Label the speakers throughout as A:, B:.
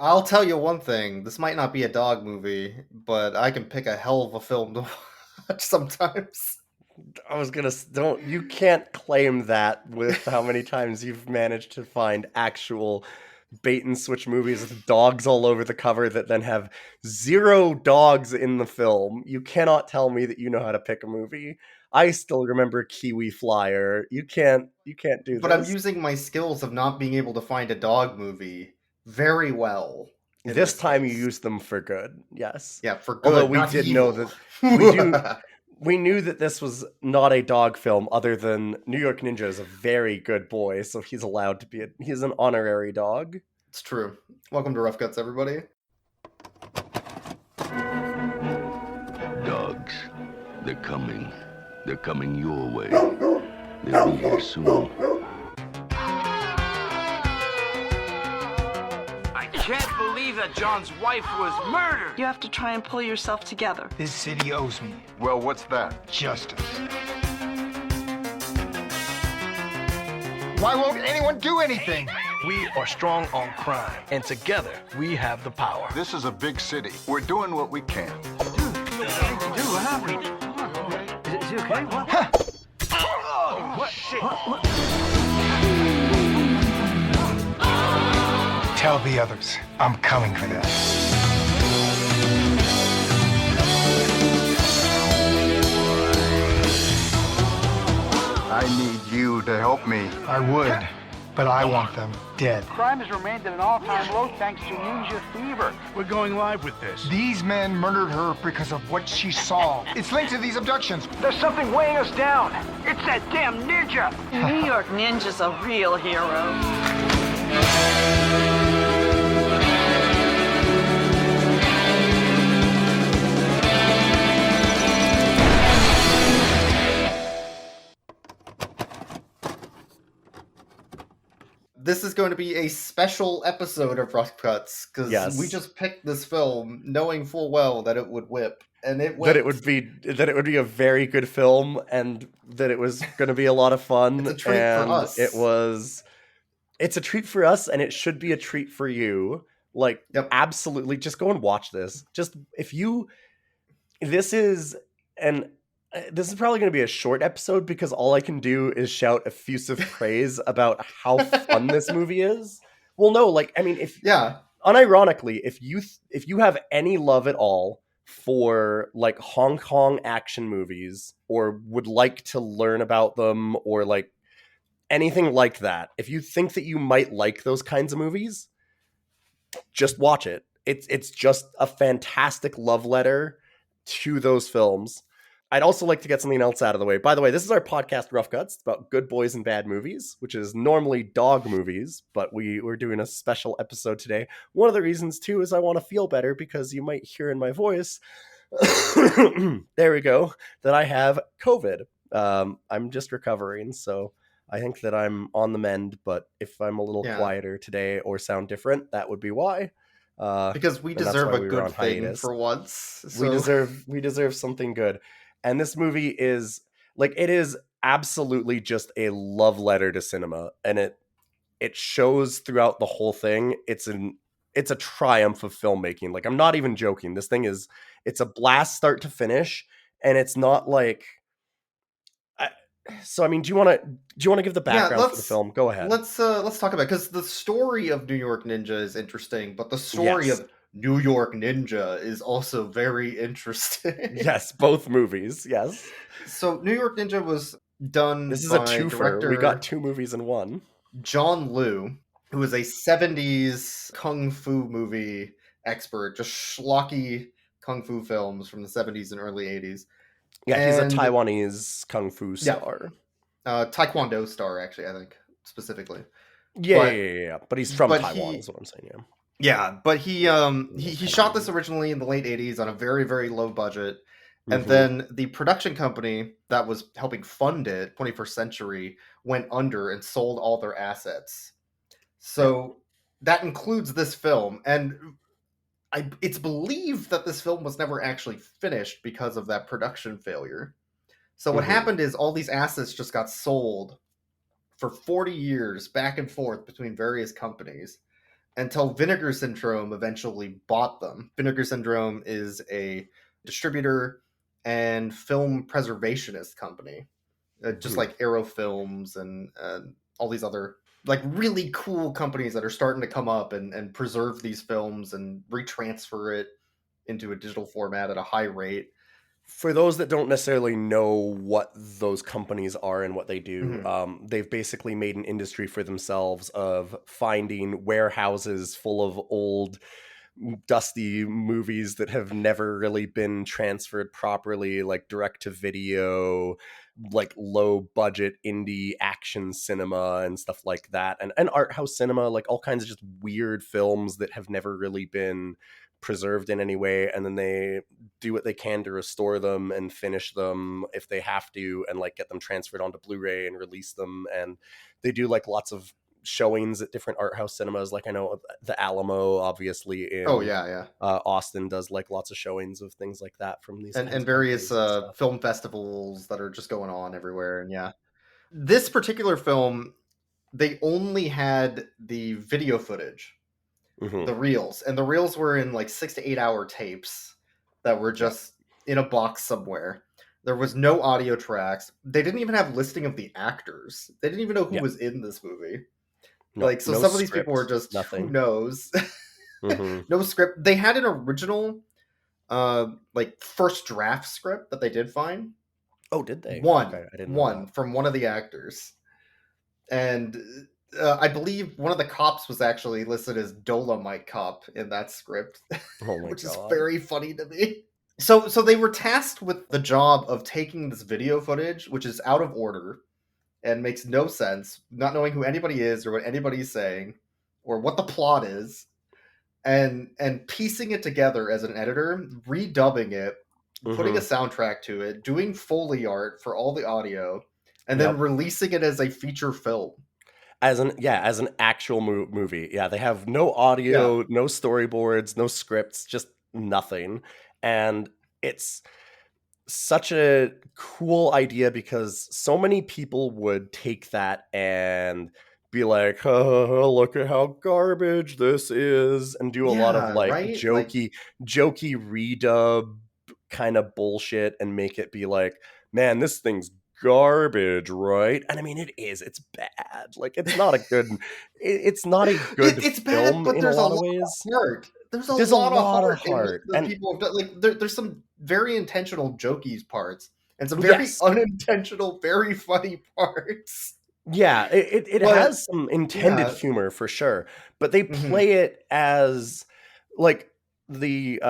A: I'll tell you one thing. This might not be a dog movie, but I can pick a hell of a film to watch sometimes.
B: I was gonna don't you can't claim that with how many times you've managed to find actual bait and switch movies with dogs all over the cover that then have zero dogs in the film. You cannot tell me that you know how to pick a movie. I still remember Kiwi Flyer. You can't do
A: But I'm
B: this.
A: using my skills of not being able to find a dog movie very well in
B: This
A: this
B: time you
A: case.
B: used them for good. Yes.
A: Yeah, for
B: Although
A: good,
B: we
A: not
B: did know
A: evil.
B: that we do we knew that this was not a dog film other than New York Ninja is a very good boy, so he's allowed to be he's an honorary dog.
A: It's true. Welcome to Rough Cuts, everybody.
C: Dogs, they're coming. They're coming your way. They'll be here soon.
D: I can't believe that John's wife was murdered.
E: You have to try and pull yourself together.
F: This city owes me
G: Well, what's that?
F: justice. Why won't anyone do anything?
H: We are strong on crime, and together we have the power.
G: This is a big city. We're doing what we can.
D: Dude, what happened? Is he okay? What? Oh, shit.
F: Tell the others I'm coming for them.
G: I need you to help me.
F: I would, but I want them dead.
D: Crime has remained at an all-time low thanks to ninja fever.
H: We're going live with this.
F: These men murdered her because of what she saw. It's linked to these abductions.
D: There's something weighing us down. It's that damn ninja.
E: New York Ninja's a real hero.
A: This is going to be a special episode of Rough Cuts because
B: Yes.
A: we just picked this film knowing full well that it would whip, and it
B: That
A: whipped.
B: it would be a very good film and that it was going to be a lot of fun.
A: It's a treat for
B: and
A: us.
B: It's a treat for us, and it should be a treat for you. Like,
A: Yep.
B: absolutely, just go and watch this. Just if you, this is this is probably going to be a short episode because all I can do is shout effusive praise about how fun this movie is. Well, no, like I mean, if
A: Yeah,
B: unironically, if you have any love at all for like Hong Kong action movies or would like to learn about them or like anything like that, if you think that you might like those kinds of movies, just watch it. It's just a fantastic love letter to those films. I'd also like to get something else out of the way. By the way, this is our podcast, Rough Cuts. It's about good boys and bad movies, which is normally dog movies, but we're doing a special episode today. One of the reasons, too, is I want to feel better because you might hear in my voice, there we go, that I have COVID. I'm just recovering, so I think that I'm on the mend, but if I'm a little
A: Yeah.
B: quieter today or sound different, that would be why.
A: because we
B: and that's
A: deserve
B: why
A: a
B: we were
A: good
B: on
A: thing
B: hiatus.
A: for once.
B: We
A: So
B: deserve something good. And this movie is like it is absolutely just a love letter to cinema, and it shows throughout the whole thing. It's a triumph of filmmaking. Like I'm not even joking. It's a blast start to finish, and it's not like so I mean, do you want to give the background for the film? Go ahead.
A: let's talk about because the story of New York Ninja is interesting, but the story
B: Yes.
A: of New York Ninja is also very interesting.
B: Yes, both movies. Yes.
A: So New York Ninja was done
B: This is
A: by
B: a twofer.
A: director
B: We got two movies in one.
A: John Liu, who is a 70s kung fu movie expert, just schlocky kung fu films from the 70s and early 80s.
B: Yeah, he's a
A: And-
B: Taiwanese kung fu
A: Yeah.
B: star.
A: Taekwondo star, actually, I think, specifically.
B: Yeah,
A: But-
B: yeah. But he's from
A: but
B: Taiwan,
A: he-
B: is what I'm saying. Yeah.
A: Yeah, but he shot this originally in the late 80s on a very, very low budget. And
B: Mhm.
A: then the production company that was helping fund it, 21st Century, went under and sold all their assets. So that includes this film. And it's believed that this film was never actually finished because of that production failure. So what
B: Mhm.
A: happened is all these assets just got sold for 40 years back and forth between various companies. until Vinegar Syndrome eventually bought them. Vinegar Syndrome is a distributor and film preservationist company, just like Arrow Films and all these other like really cool companies that are starting to come up and preserve these films and retransfer it into a digital format at a high rate.
B: For those that don't necessarily know what those companies are and what they do, they've basically made an industry for themselves of finding warehouses full of old, dusty movies that have never really been transferred properly, like direct to video, like low budget indie action cinema and stuff like that, and art house cinema, like all kinds of just weird films that have never really been preserved in any way, and then they do what they can to restore them and finish them if they have to, and like get them transferred onto Blu-ray and release them. And they do like lots of showings at different art house cinemas, like I know the Alamo obviously in Austin does like lots of showings of things like that from these
A: and various film festivals that are just going on everywhere. And this particular film, they only had the video footage, the reels, and the reels were in like 6 to 8 hour tapes that were just in a box somewhere. There was no audio tracks. They didn't even have listing of the actors. They didn't even know who was in this movie. Like, so some of these people were just, who knows? No script. They had an original like first draft script that they did find.
B: Oh, did they?
A: One,
B: okay, I didn't know
A: one
B: that.
A: from one of the actors, and I believe one of the cops was actually listed as Dolomite Cop in that script, which is very funny to me. So they were tasked with the job of taking this video footage, which is out of order and makes no sense, not knowing who anybody is or what anybody's saying or what the plot is, and piecing it together as an editor, redubbing it, putting a soundtrack to it, doing Foley art for all the audio, and then releasing it as a feature film.
B: As an actual movie. Yeah, they have no audio, no storyboards, no scripts, just nothing. And it's such a cool idea because so many people would take that and be like, oh, look at how garbage this is, and do a lot of like jokey redub kind of bullshit and make it be like, man, this thing's garbage, right? And I mean, it is. It's bad. Like, it's not a good. It's not a good
A: it's
B: film
A: bad, but
B: in
A: there's
B: a lot of ways.
A: Heart. There's a lot of heart in the people have done. Like, there's some very intentional jokey parts and some very unintentional, very funny parts.
B: Yeah, it has some intended humor for sure, but they play it as like the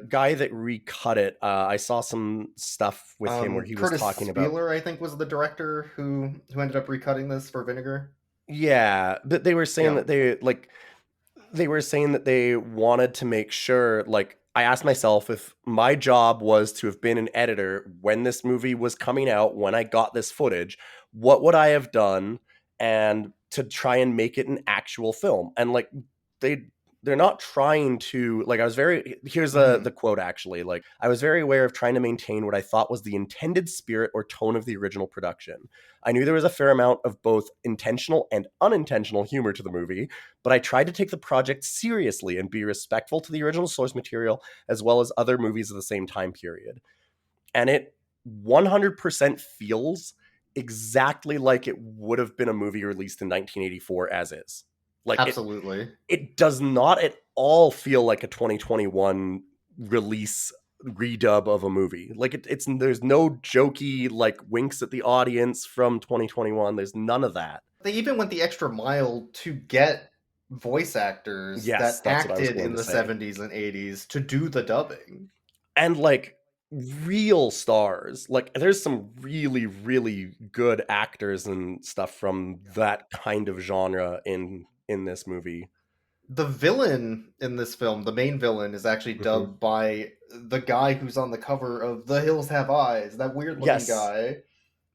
B: guy that recut it. I saw some stuff with him where he was talking about.
A: Curtis Spieler, I think, was the director who ended up recutting this for Vinegar.
B: Yeah, but they were saying that they were saying that they wanted to make sure, like, I asked myself if my job was to have been an editor when this movie was coming out, when I got this footage, what would I have done, and to try and make it an actual film. And like they're not trying to, like, here's the quote actually, like, I was very aware of trying to maintain what I thought was the intended spirit or tone of the original production. I knew there was a fair amount of both intentional and unintentional humor to the movie, but I tried to take the project seriously and be respectful to the original source material as well as other movies of the same time period. And it 100% feels exactly like it would have been a movie released in 1984 as is. Like,
A: absolutely.
B: It does not at all feel like a 2021 release redub of a movie. Like, there's no jokey like winks at the audience from 2021. There's none of that.
A: They even went the extra mile to get voice actors that acted in the 70s and 80s to do the dubbing.
B: And like real stars. Like, there's some really, really good actors and stuff from that kind of genre in this movie.
A: The villain in this film, the main villain, is actually dubbed by the guy who's on the cover of The Hills Have Eyes, that weird looking guy.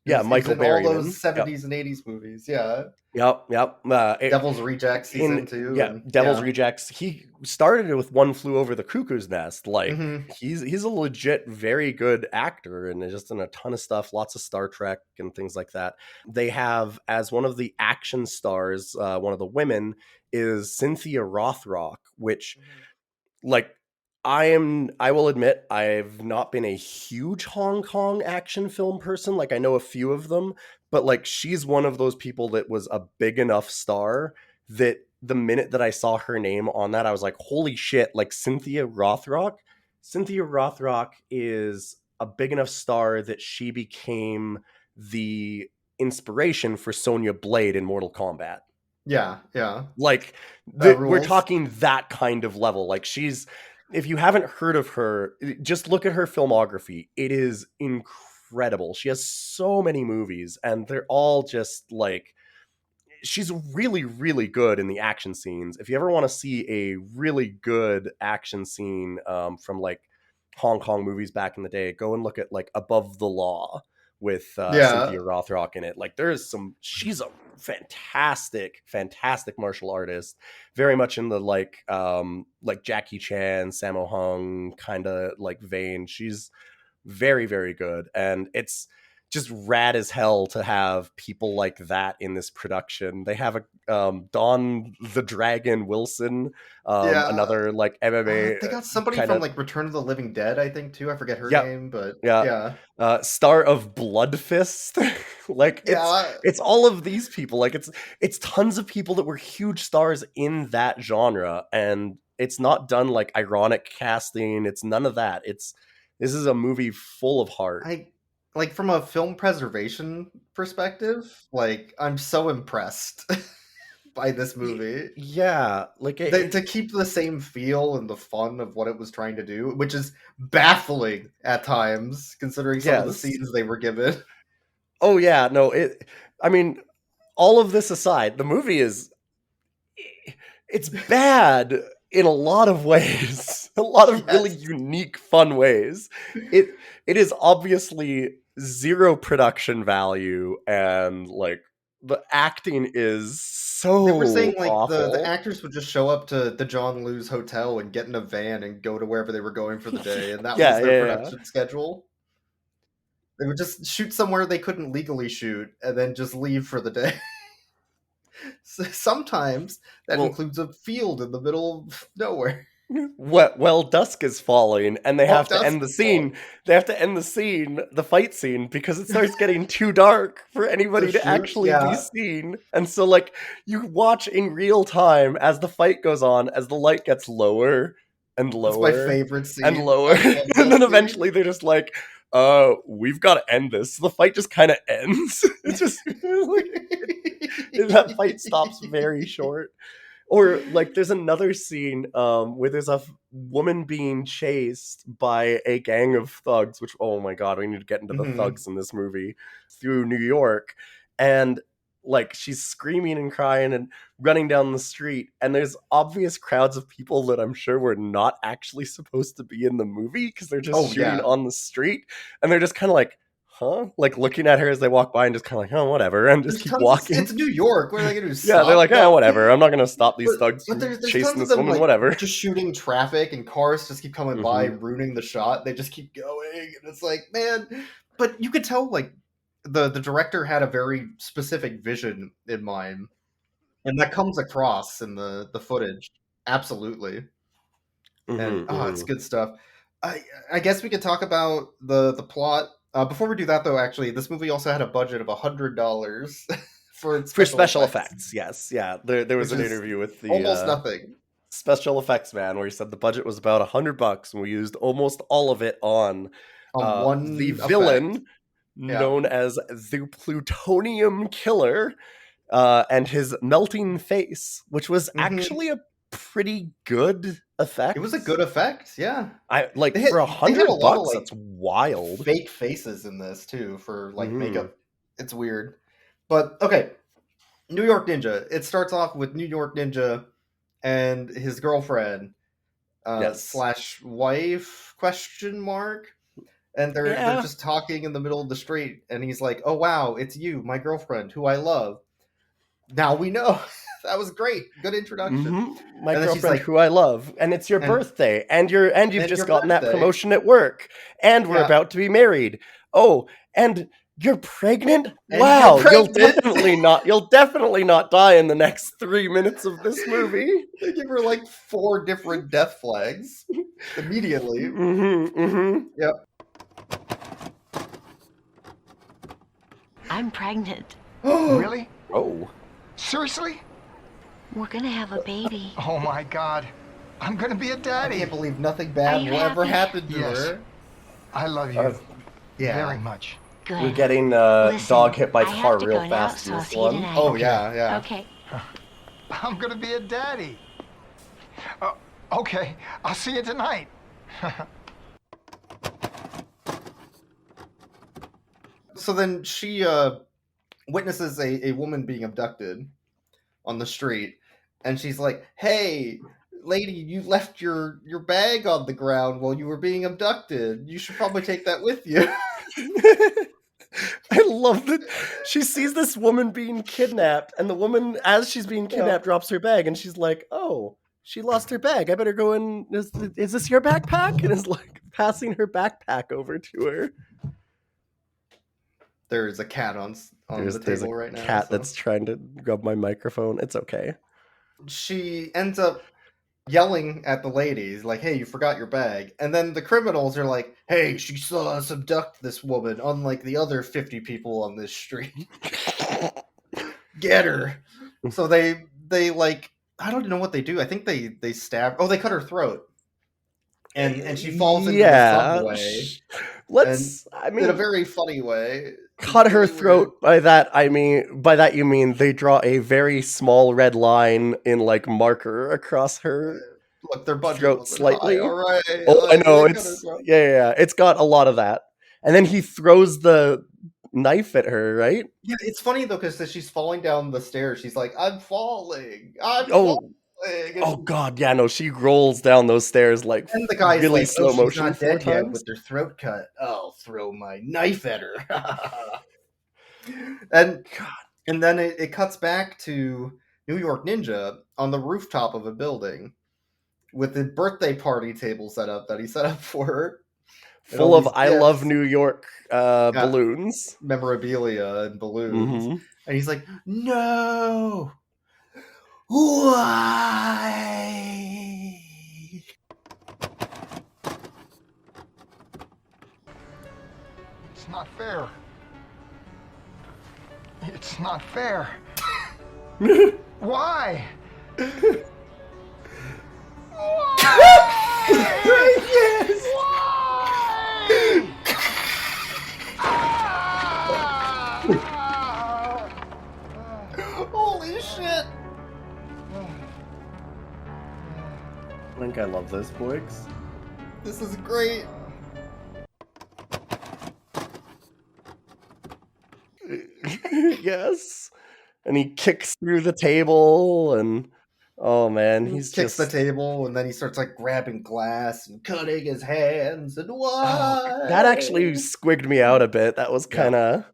B: Yeah,
A: He was
B: Michael
A: in all those
B: Berryman. Yep.
A: 70s and 80s movies. Yeah.
B: Yep.
A: Devil's Rejects he's in too.
B: Yeah,
A: And
B: Devil's
A: yeah.
B: Rejects. He started it with One Flew Over the Cuckoo's Nest. Like
A: Mm-hmm.
B: he's a legit very good actor and just in a ton of stuff, lots of Star Trek and things like that. They have as one of the action stars, one of the women is Cynthia Rothrock, which like I will admit I've not been a huge Hong Kong action film person. Like I know a few of them, but like she's one of those people that was a big enough star that the minute that I saw her name on that, I was like, holy shit, like Cynthia Rothrock. Cynthia Rothrock is a big enough star that she became the inspiration for Sonya Blade in Mortal Kombat.
A: Yeah.
B: Like
A: That
B: we're
A: rules.
B: talking that kind of level. Like she's, if you haven't heard of her, just look at her filmography. It is incredible. She has so many movies and they're all just like, she's really, really good in the action scenes. If you ever want to see a really good action scene from like Hong Kong movies back in the day, go and look at like Above the Law with
A: Yeah.
B: Cynthia Rothrock in it. Like there is some, she's a fantastic, fantastic martial artist. Very much in the like Jackie Chan, Sammo Hung kind of like vein. She's very, very good. And it's just rad as hell to have people like that in this production. They have a Don the Dragon Wilson,
A: Yeah.
B: another like MMA
A: They got somebody
B: kind
A: from
B: of,
A: like Return of the Living Dead, I think too. I forget her
B: yep,
A: name, but
B: yeah.
A: yeah.
B: Star of Blood Fist. Like
A: Yeah.
B: it's all of these people. Like it's tons of people that were huge stars in that genre, and it's not done like ironic casting. It's none of that. This is a movie full of heart.
A: I like from a film preservation perspective, like I'm so impressed by this movie.
B: Yeah, like
A: To keep the same feel and the fun of what it was trying to do, which is baffling at times, considering some of the
B: yes.
A: scenes they were given.
B: Oh yeah, no, I mean, all of this aside, the movie is it's bad in a lot of ways. A lot of really
A: Yes.
B: unique fun ways. It is obviously zero production value and like the acting is
A: They were
B: so
A: saying like the
B: awful.
A: actors would just show up to the John Lew's hotel and get in a van and go to wherever they were going for the day, and that was
B: Yeah,
A: their
B: yeah.
A: production schedule. They would just shoot somewhere they couldn't legally shoot and then just leave for the day. Sometimes that
B: Well,
A: includes a field in the middle of nowhere.
B: well, dusk is falling, and they
A: Well,
B: have to
A: dusk
B: end the
A: is falling.
B: scene. They have to end the scene, the fight scene, because it starts getting too dark for anybody to
A: shoot,
B: actually be
A: yeah.
B: seen. And so, like, you watch in real time as the fight goes on, as the light gets lower and
A: That's my
B: lower
A: favorite scene.
B: and lower,
A: I love
B: and
A: that
B: then
A: scene.
B: eventually they're just like, we've got to end this." So the fight just kind of ends. It's just like that fight stops very short. Or like there's another scene where there's a woman being chased by a gang of thugs, which, oh my god, we need to get into the
A: Mhm.
B: thugs in this movie, through New York. And like she's screaming and crying and running down the street, and there's obvious crowds of people that I'm sure were not actually supposed to be in the movie because they're just
A: Oh,
B: shooting
A: yeah.
B: on the street, and they're just kind of like, huh? Like looking at her as they walk by and just kind of like, oh, whatever, and just
A: There's
B: keep
A: tons of
B: walking.
A: it's New York. What are they gonna do?
B: Yeah, they're
A: Stop?
B: like,
A: No.
B: whatever. I'm not gonna stop these thugs
A: But
B: from
A: there's
B: chasing
A: tons of
B: this
A: them
B: woman,
A: like
B: whatever.
A: just shooting traffic and cars just keep coming by,
B: Mhm.
A: ruining the shot. They just keep going, and it's like, man. But you could tell like the director had a very specific vision in mind, and that comes across in the footage. Absolutely. And it's
B: Mhm.
A: good stuff. I guess we could talk about the plot. Before we do that, though, actually, this movie also had a budget of $100 for its
B: For
A: special
B: special
A: effects,
B: effects, yes, yeah. There was
A: which
B: an
A: is
B: interview with the
A: almost nothing
B: special effects man where he said the budget was about $100 and we used almost all of it on
A: on
B: the
A: one effect.
B: villain
A: Yeah.
B: known as the Plutonium Killer and his melting face, which was
A: Hmm.
B: actually a pretty good effect.
A: It was a good effect. Yeah.
B: I like
A: They
B: for
A: had a lot of
B: $100.
A: like
B: That's wild.
A: fake faces in this too for like
B: Mhm.
A: makeup. It's weird, but okay. New York Ninja. It starts off with New York Ninja and his girlfriend
B: Yes.
A: slash wife question mark and they're
B: Yeah.
A: just talking in the middle of the street, and he's like, "Oh wow, it's you, my girlfriend, who I love." Now we know. That was great. Good introduction.
B: Mm-hmm. My
A: And then she's
B: girlfriend,
A: like,
B: who I love, and it's your
A: and
B: birthday, and you've just
A: your
B: gotten that
A: birthday.
B: promotion at work, and we're
A: Yeah.
B: about to be married. Oh, and you're pregnant?
A: And
B: Wow,
A: you're
B: you'll
A: pregnant.
B: definitely not die in the next 3 minutes of this movie.
A: They give her like 4 different death flags immediately.
B: Mm-hmm, mm-hmm.
A: Yep.
I: I'm pregnant.
F: Really?
B: Oh.
F: Seriously?
I: We're gonna have a baby.
F: Oh my God. I'm gonna be a
A: I
F: daddy.
A: can't believe nothing
I: Are
A: bad
I: you
A: will ever
I: happy?
A: happen to
F: Yes.
A: her.
F: I love you
A: Yeah.
F: very much.
I: Good.
B: We're getting
I: Listen,
B: dog hit by
I: I have
B: car
I: to
B: real
I: go now,
B: fast
I: so
B: in
I: I'll
B: this
I: see you
B: one.
I: tonight.
A: Oh yeah, yeah.
I: Okay.
F: I'm gonna be a daddy. Okay, I'll see you tonight.
A: So then she witnesses a woman being abducted on the street, and she's like, "Hey, lady, you left your bag on the ground while you were being abducted. You should probably take that with you."
B: I love that she sees this woman being kidnapped, and the woman, as she's being kidnapped, drops her bag, and she's like, "Oh, she lost her bag. I better go in. Is this your backpack?" And is like passing her backpack over to her.
A: There's a cat on the
B: There's
A: table
B: a
A: right now.
B: cat
A: so-
B: that's trying to grab my microphone. It's okay.
A: She ends up yelling at the ladies, like, "Hey, you forgot your bag." And then the criminals are like, "Hey, she saw us abduct this woman, unlike the other 50 people on this street. Get her." So they like, I don't know what they do. I think they stab. Oh, they cut her throat, and she falls into the subway.
B: I
A: In a
B: mean,
A: very funny way.
B: cut
A: It's
B: her
A: really
B: throat. By that you mean they draw a very small red line in like marker across her
A: weird. Look, their budget
B: throat
A: wasn't
B: slightly.
A: high. All right.
B: Oh, I
A: Like,
B: know.
A: they cut her
B: It's
A: throat.
B: yeah. It's got a lot of that. And then he throws the knife at her, right?
A: Yeah, it's funny though because she's falling down the stairs. She's like, "I'm falling. I'm
B: Oh,
A: falling."
B: oh God, yeah, no. She rolls down those stairs like
A: And the guy's
B: really
A: like,
B: slow
A: "Oh, she's
B: motion
A: not
B: 4
A: dead yet
B: times.
A: with her throat cut. I'll throw my knife at her." and then it cuts back to New York Ninja on the rooftop of a building with the birthday party table set up that he set up for her. And
B: Full
A: all
B: of
A: these
B: I love
A: gifts,
B: New York balloons.
A: memorabilia and balloons.
B: Mhm.
A: And he's like, "No! Why?"
F: It's not fair. It's not fair. Why?
A: Yes!
F: Why?
A: Holy shit!
B: I think I love this, Boyks.
A: This is great.
B: Yes. And he kicks through the table and oh man,
A: He
B: he's
A: kicks
B: just
A: the table and then he starts like grabbing glass and cutting his hands and why?
B: that actually squigged me out a bit. That was kind of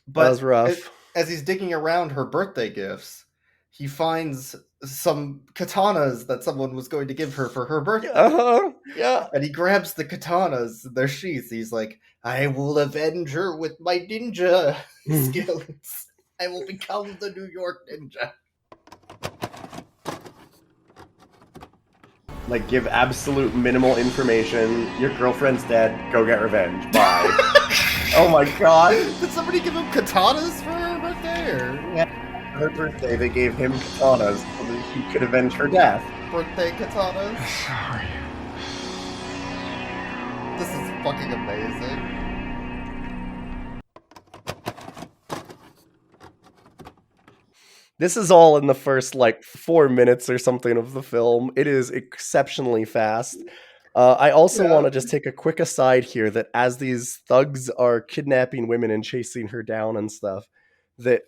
A: But
B: was rough.
A: As he's digging around her birthday gifts, he finds some katanas that someone was going to give her for her birthday.
B: Yeah.
A: And he grabs the katanas in their sheaths. He's like, "I will avenge her with my ninja skills. I will become the New York Ninja."
B: Like give absolute minimal information. Your girlfriend's dead. Go get revenge. Bye. Oh my god.
A: Did somebody give him katanas for her birthday? Or
B: Her birthday, they gave him katanas so that he could avenge her death.
A: birthday katanas?
F: Sorry.
A: This is fucking amazing.
B: This is all in the first like 4 minutes or something of the film. It is exceptionally fast. I also want to just take a quick aside here that as these thugs are kidnapping women and chasing her down and stuff, that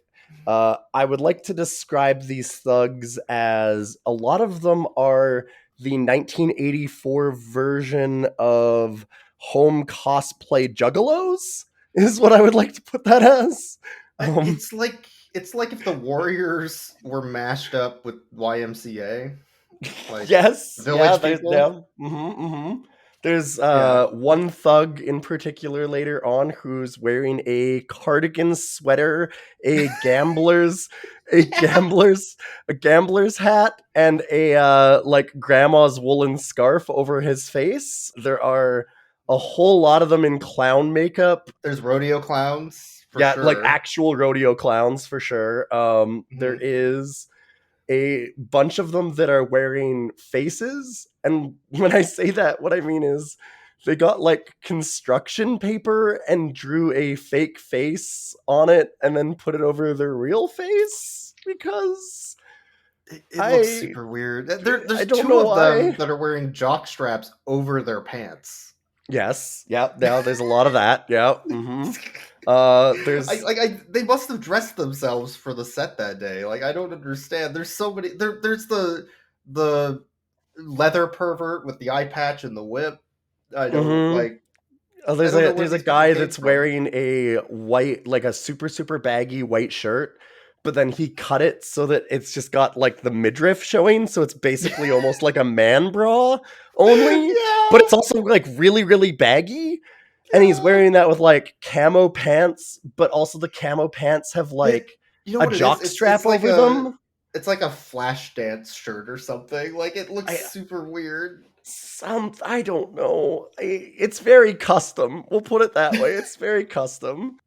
B: I would like to describe these thugs as a lot of them are the 1984 version of home cosplay juggalos is what I would like to put that as.
A: It's like if the Warriors were mashed up with YMCA. Like
B: yes,
A: Village People.
B: There's
A: Yeah.
B: one thug in particular later on who's wearing a cardigan sweater, a gambler's a gambler's hat, and a like grandma's woolen scarf over his face. There are a whole lot of them in clown makeup.
A: There's rodeo clowns for
B: Yeah,
A: sure.
B: like actual rodeo clowns for sure. There is a bunch of them that are wearing faces, and when I say that, what I mean is they got like construction paper and drew a fake face on it and then put it over their real face because
A: it looks super weird. There's
B: don't
A: two
B: know
A: of them
B: why.
A: that are wearing jock straps over their pants.
B: Yes, yeah, now there's a lot of that. Yeah. There's
A: they must have dressed themselves for the set that day. Like, I don't understand. There's so many. There's the leather pervert with the eye patch and the whip. I don't like.
B: Oh, there's a guy that's wearing a white, like a super baggy white shirt, but then he cut it so that it's just got like the midriff showing, so it's basically almost like a man bra only, but it's also like really baggy. And he's wearing that with like camo pants, but also the camo pants have like a jock strap over them.
A: It's like a flash dance shirt or something. Like, it looks super weird.
B: I don't know. It's very custom. We'll put it that way. It's very custom.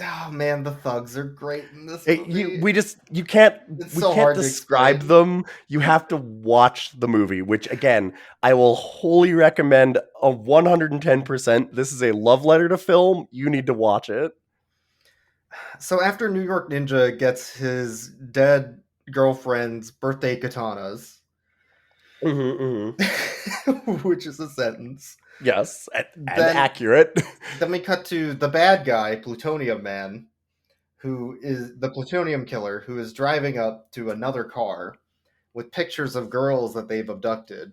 A: Oh man, the thugs are great in this movie.
B: We can't describe them. You have to watch the movie, which again, I will wholly recommend 110%. This is a love letter to film. You need to watch it.
A: So after New York Ninja gets his dead girlfriend's birthday katanas, which is a sentence.
B: Yes, and accurate.
A: Then we cut to the bad guy, Plutonium Man, who is the plutonium killer, who is driving up to another car with pictures of girls that they've abducted.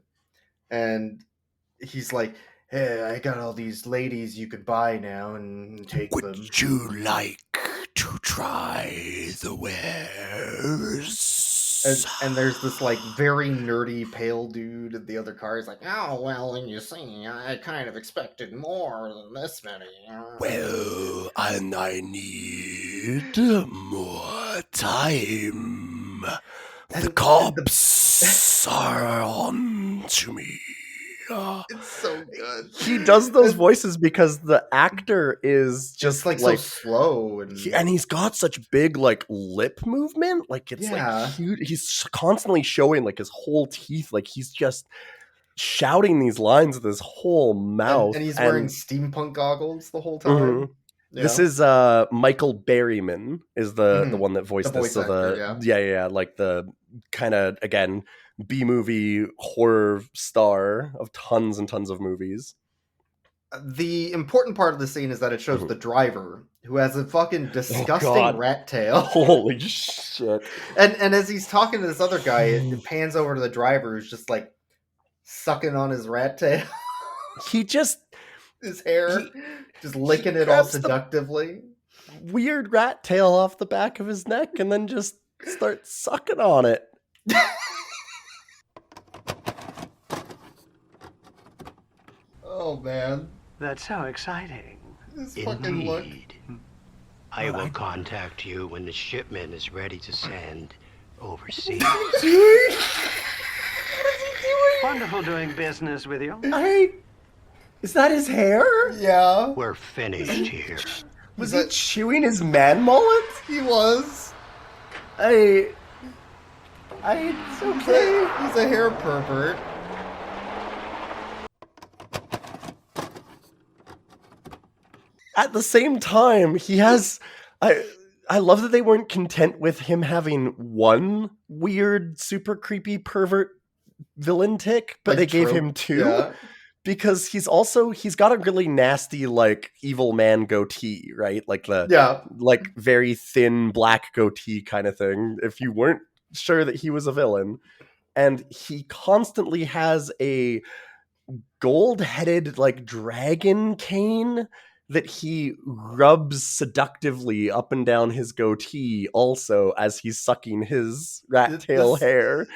A: And he's like, hey, I got all these ladies you could buy now and take them.
C: Would you like to try the wares?
A: And there's this like very nerdy pale dude in the other car. He's like, oh, well, and you see, I kind of expected more than this many.
C: Well, and I need more time. The cops are on to me.
A: It's so good.
B: He does those voices because the actor is just
A: like so slow,
B: and he's got such big like lip movement. Like it's like huge. He's constantly showing like his whole teeth. Like he's just shouting these lines with his whole mouth.
A: And he's wearing steampunk goggles the whole time.
B: Yeah. This is Michael Berryman is the one that voiced this. So actor, like the kind of again B-movie horror star of tons and tons of movies.
A: The important part of the scene is that it shows the driver, who has a fucking disgusting rat tail.
B: Holy shit.
A: And as he's talking to this other guy, it pans over to the driver who's just like sucking on his rat tail. His hair, just licking it all seductively.
B: Weird rat tail off the back of his neck and then just starts sucking on it.
A: Oh man,
J: that's so exciting.
A: This fucking look.
K: I will contact you when the shipment is ready to send overseas.
J: Wonderful doing business with you.
B: Is that his hair?
A: Yeah.
K: We're finished here.
B: Was he chewing his man mullet?
A: He was.
B: It's okay.
A: He's a hair pervert.
B: At the same time, he has... I love that they weren't content with him having one weird, super creepy pervert villain tick, but they gave him two. Yeah. Because he's got a really nasty, like, evil man goatee, right? Like like very thin black goatee kind of thing, if you weren't sure that he was a villain. And he constantly has a gold-headed like dragon cane that he rubs seductively up and down his goatee also as he's sucking his rat tail
A: This
B: hair.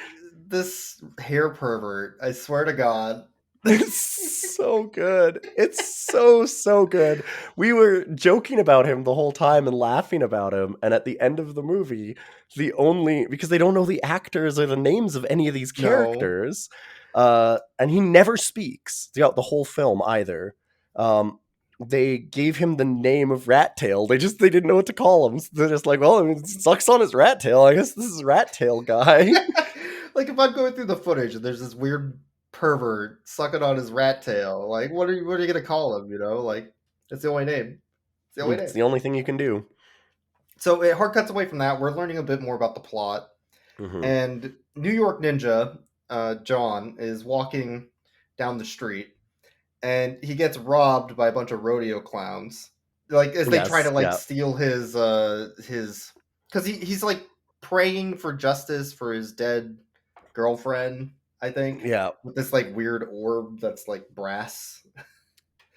A: this hair pervert, I swear to God.
B: It's so good. It's so good. We were joking about him the whole time and laughing about him, and at the end of the movie, because they don't know the actors or the names of any of these
A: No.
B: characters, and he never speaks throughout the whole film either. They gave him the name of Rat Tail. They didn't know what to call him. So they're just like, well, I mean, it sucks on his rat tail. I guess this is Rat Tail guy.
A: Like if I'm going through the footage and there's this weird pervert sucking on his rat tail, like what are you gonna call him? You know, like it's the only name. It's the only
B: It's
A: name.
B: the only thing you can do.
A: So it hard cuts away from that. We're learning a bit more about the plot, and New York Ninja John is walking down the street, and he gets robbed by a bunch of rodeo clowns. Like as they try to like steal his because he's like praying for justice for his dead girlfriend, I think.
B: Yeah.
A: With this like weird orb that's like brass.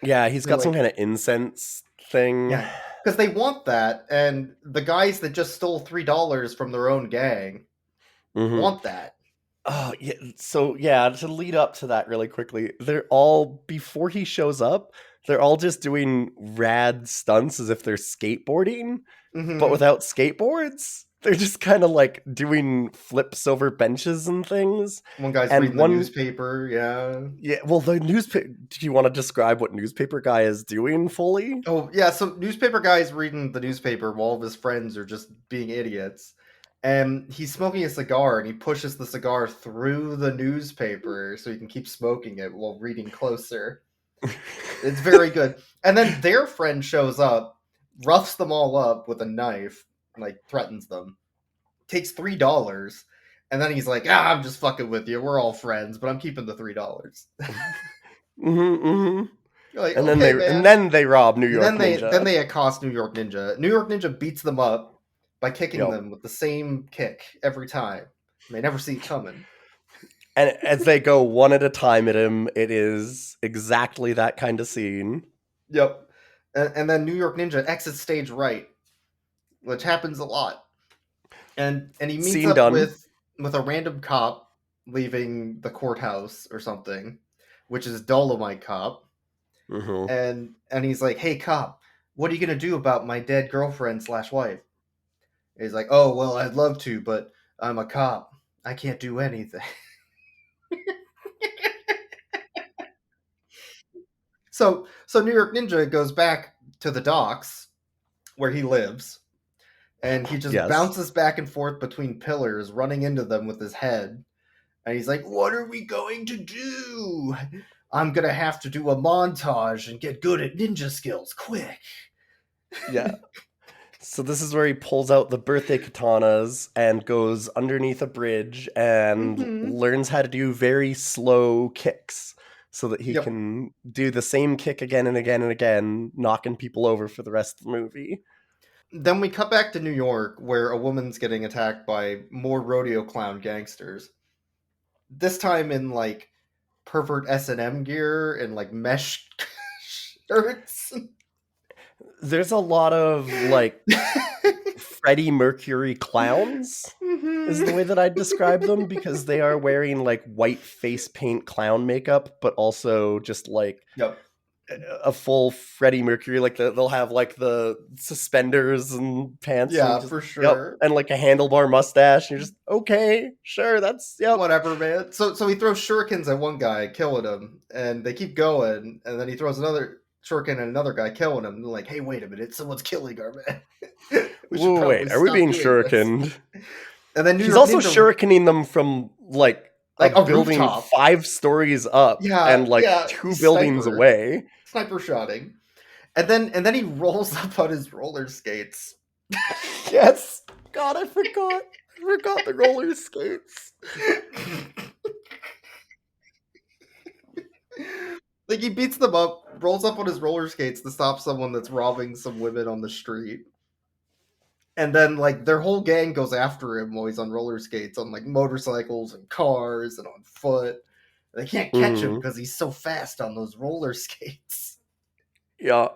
B: Yeah, he's got some kind of incense thing.
A: Yeah, because they want that, and the guys that just stole $3 from their own gang want that.
B: Oh, yeah. So, yeah, to lead up to that really quickly, they're all, before he shows up, they're all just doing rad stunts as if they're skateboarding, but without skateboards. They're just kind of like doing flips over benches and things.
A: One guy's reading the newspaper,
B: Yeah, well, the newspaper... Do you want to describe what newspaper guy is doing fully?
A: Oh, yeah, so newspaper guy's reading the newspaper while all of his friends are just being idiots. And he's smoking a cigar, and he pushes the cigar through the newspaper so he can keep smoking it while reading closer. It's very good. And then their friend shows up, roughs them all up with a knife, and, like, threatens them. Takes $3, and then he's like, I'm just fucking with you. We're all friends, but I'm keeping the $3. Like,
B: and
A: okay,
B: then they rob New York Ninja.
A: Then they accost New York Ninja. New York Ninja beats them up by kicking them with the same kick every time. They never see it coming.
B: And as they go one at a time at him, it is exactly that kind of scene.
A: Yep. And then New York Ninja exits stage right, which happens a lot. And he meets up with a random cop leaving the courthouse or something, which is Dolomite Cop. And he's like, hey, cop, what are you going to do about my dead girlfriend/wife? He's like, oh, well, I'd love to, but I'm a cop. I can't do anything. So New York Ninja goes back to the docks where he lives, and he just bounces back and forth between pillars, running into them with his head. And he's like, what are we going to do? I'm going to have to do a montage and get good at ninja skills quick.
B: Yeah. So this is where he pulls out the birthday katanas and goes underneath a bridge and learns how to do very slow kicks so that he can do the same kick again and again and again, knocking people over for the rest of the movie.
A: Then we cut back to New York, where a woman's getting attacked by more rodeo clown gangsters. This time in, like, pervert S&M gear and, like, mesh shirts.
B: There's a lot of, like, Freddie Mercury clowns, is the way that I'd describe them, because they are wearing, like, white face paint clown makeup, but also just, like... a full Freddie Mercury, like they'll have like the suspenders and pants,
A: for sure,
B: and like a handlebar mustache. And you're just okay, sure, that's
A: whatever, man. So he throws shurikens at one guy, killing him, and they keep going, and then he throws another shuriken at another guy, killing him. And they're like, hey, wait a minute, someone's killing our man.
B: Wait, are we being shurikened?
A: And then
B: he's also shurikening them from like a building rooftop 5 stories up and like 2 buildings away.
A: Sniper shotting. And then he rolls up on his roller skates.
B: Yes. God, I forgot. I forgot the roller skates.
A: Like he beats them up, rolls up on his roller skates to stop someone that's robbing some women on the street. And then, like, their whole gang goes after him while he's on roller skates, on, like, motorcycles and cars and on foot. They can't catch him because he's so fast on those roller skates.
B: Yeah.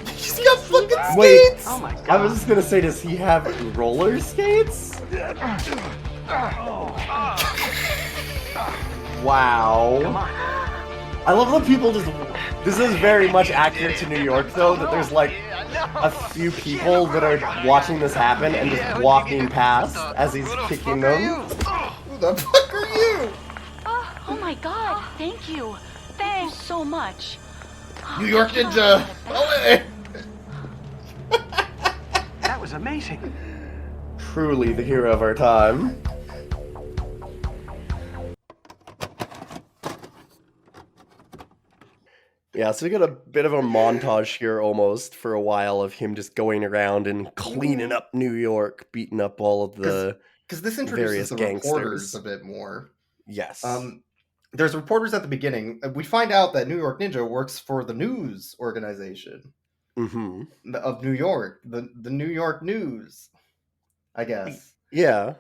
A: He's got fucking skates!
B: Wait,
J: Oh my God.
B: I was just gonna say, does he have roller skates? Wow.
J: Come on.
B: I love that people just. This is very much accurate to New York, though, that there's like a few people that are watching this happen and just walking past as he's kicking them.
A: Who the fuck are you?
I: Oh my God, thank you. Thank you so much.
A: New York Ninja! Away!
J: That was amazing.
B: Truly the hero of our time. Yeah, so we got a bit of a montage here almost for a while of him just going around and cleaning up New York, beating up all of the
A: Because this introduces
B: various
A: the
B: gangsters.
A: reporters a bit more.
B: Yes.
A: There's reporters at the beginning. We find out that New York Ninja works for the news organization of New York, the New York News, I guess.
B: Yeah.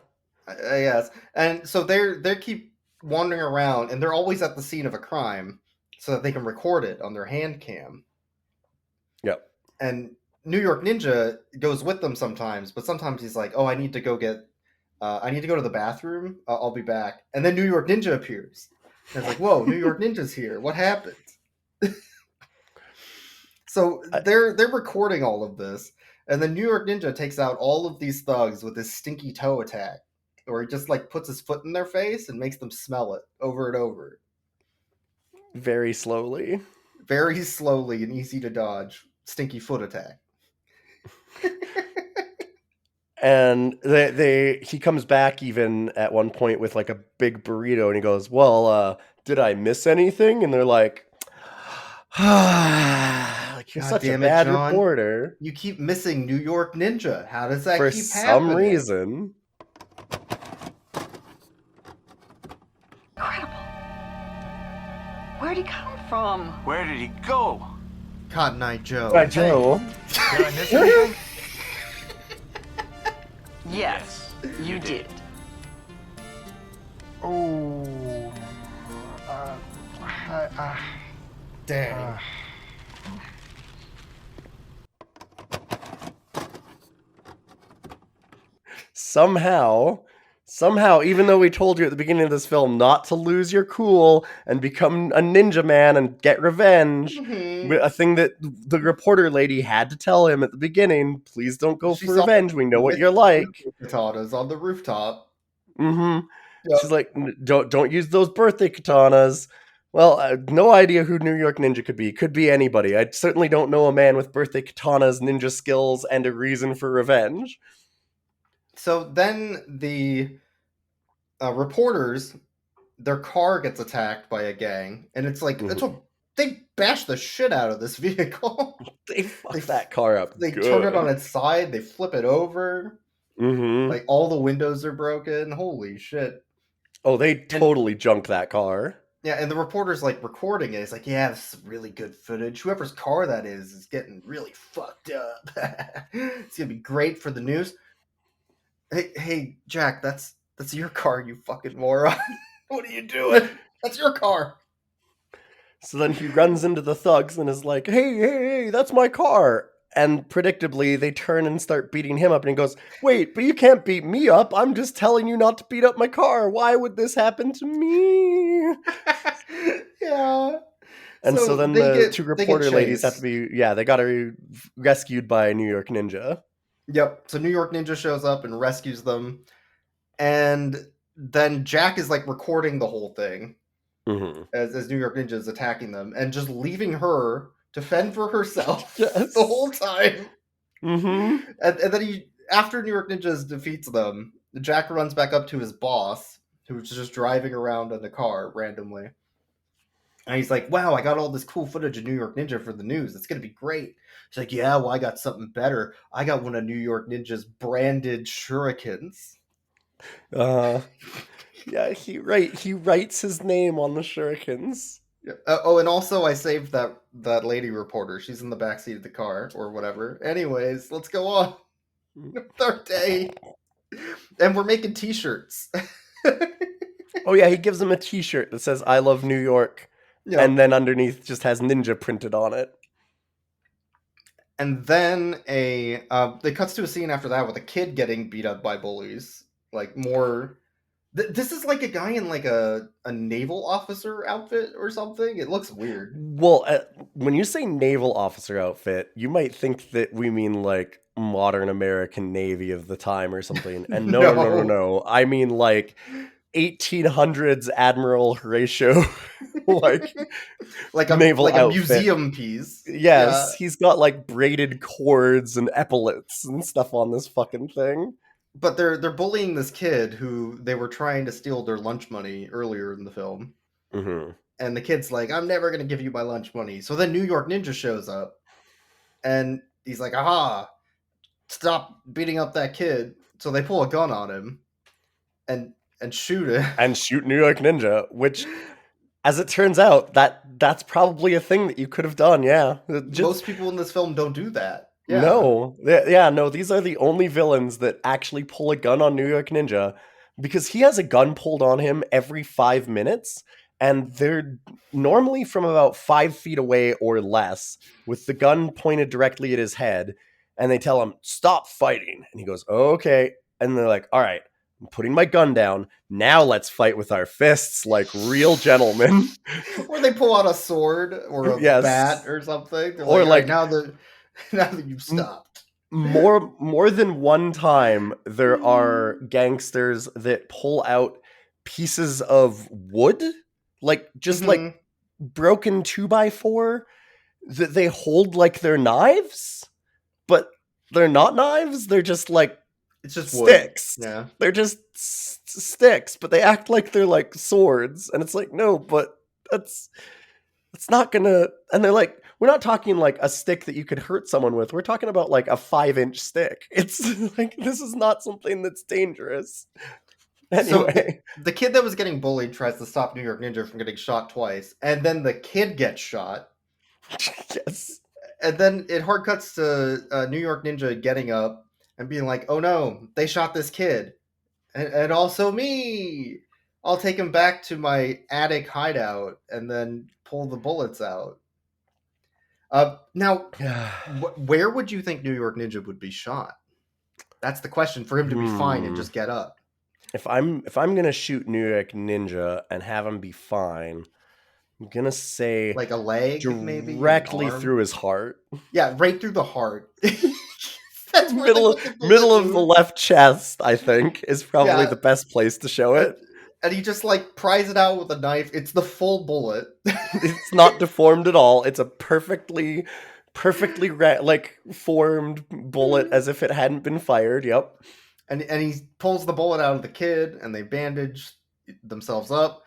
A: I guess. And so they keep wandering around, and they're always at the scene of a crime, so that they can record it on their hand cam.
B: Yep.
A: And New York Ninja goes with them sometimes, but sometimes he's like, "Oh, I need to go to the bathroom. I'll be back." And then New York Ninja appears. And it's like, "Whoa, New York Ninja's here. What happened?" So they're recording all of this, and then New York Ninja takes out all of these thugs with his stinky toe attack, where he just like puts his foot in their face and makes them smell it over and over.
B: Very slowly.
A: Very slowly and easy to dodge. Stinky foot attack.
B: And he comes back even at one point with like a big burrito, and he goes, "Well, did I miss anything?" And they're like, like, "You're such a bad reporter.
A: You keep missing New York Ninja. How does that
B: For
A: keep
B: some
A: happening?"
B: reason."
E: Incredible. Where'd he come from?
D: Where did he go?
A: Cotton Eye Joe.
B: Right, Joe.
F: Did I miss anything?
E: Yes, you did.
F: Oh.
A: Dang.
B: Somehow, even though we told you at the beginning of this film not to lose your cool and become a ninja man and get revenge, a thing that the reporter lady had to tell him at the beginning, please don't go for revenge, we know what you're like.
A: Katanas on the rooftop.
B: Yep. She's like, don't use those birthday katanas. Well, no idea who New York Ninja could be. Could be anybody. I certainly don't know a man with birthday katanas, ninja skills, and a reason for revenge.
A: So then the reporters, their car gets attacked by a gang, and it's like they bash the shit out of this vehicle.
B: They fuck that car up.
A: They turn it on its side. They flip it over. Like all the windows are broken. Holy shit!
B: Oh, they totally junked that car.
A: Yeah, and the reporter's like recording it. He's like, "Yeah, this is really good footage. Whoever's car that is getting really fucked up. It's gonna be great for the news." Hey, Jack, that's your car, you fucking moron. What are you doing? That's your car.
B: So then he runs into the thugs and is like, hey, that's my car. And predictably, they turn and start beating him up. And he goes, "Wait, but you can't beat me up. I'm just telling you not to beat up my car. Why would this happen to me?"
A: Yeah.
B: And so then the two reporter ladies have to be, they got rescued by New York Ninja.
A: Yep. So New York Ninja shows up and rescues them. And then Jack is like recording the whole thing as New York Ninja is attacking them and just leaving her to fend for herself the whole time. And then after New York Ninja defeats them, Jack runs back up to his boss, who's just driving around in the car randomly. And he's like, "Wow, I got all this cool footage of New York Ninja for the news. It's going to be great." He's like, "Yeah, well, I got something better. I got one of New York Ninja's branded shurikens."
B: Yeah, he writes his name on the shurikens.
A: Yeah. Oh, and also I saved that lady reporter. She's in the backseat of the car or whatever. Anyways, let's go on with our day. And we're making t-shirts.
B: Oh yeah, he gives him a T-shirt that says "I love New York," and then underneath just has ninja printed on it.
A: And then it cuts to a scene after that with a kid getting beat up by bullies. Like more, this is like a guy in like a naval officer outfit or something. It looks weird.
B: Well, when you say naval officer outfit, you might think that we mean like modern American Navy of the time or something. And no. I mean like 1800s Admiral Horatio, like naval
A: a
B: outfit.
A: museum piece.
B: Yes, he's got like braided cords and epaulets and stuff on this fucking thing.
A: But they're bullying this kid who they were trying to steal their lunch money earlier in the film.
B: Mm-hmm.
A: And the kid's like, I'm never going to give you my lunch money. So then New York Ninja shows up. And he's like, aha, stop beating up that kid. So they pull a gun on him and shoot him.
B: And shoot New York Ninja, which, as it turns out, that's probably a thing that you could have done, yeah.
A: Most people in this film don't do that. Yeah.
B: No, these are the only villains that actually pull a gun on New York Ninja, because he has a gun pulled on him every 5 minutes, and they're normally from about 5 feet away or less, with the gun pointed directly at his head, and they tell him, stop fighting. And he goes, okay. And they're like, all right, I'm putting my gun down. Now let's fight with our fists like real gentlemen.
A: Or they pull out a sword or a bat or something. They're
B: or like
A: now that you've stopped.
B: More than one time, there are gangsters that pull out pieces of wood, like just like broken 2x4 that they hold like they're knives, but they're not knives. They're just like
A: it's just
B: sticks.
A: Wood. Yeah,
B: they're just sticks, but they act like they're like swords, and it's like no, but that's not gonna. And they're like, we're not talking like a stick that you could hurt someone with. We're talking about like a 5-inch stick. It's like, this is not something that's dangerous. Anyway.
A: So the kid that was getting bullied tries to stop New York Ninja from getting shot twice, and then the kid gets shot.
B: Yes.
A: And then it hard cuts to New York Ninja getting up and being like, oh no, they shot this kid. And also me. I'll take him back to my attic hideout and then pull the bullets out. Now, where would you think New York Ninja would be shot? That's the question, for him to be fine and just get up.
B: If I'm gonna shoot New York Ninja and have him be fine, I'm gonna say
A: like a leg,
B: directly through his heart.
A: Yeah, right through the heart.
B: That's middle of the left chest, I think, is probably the best place to show it.
A: And he just like pries it out with a knife. It's the full bullet.
B: It's not deformed at all. It's a perfectly like formed bullet as if it hadn't been fired. Yep.
A: And he pulls the bullet out of the kid, and they bandage themselves up.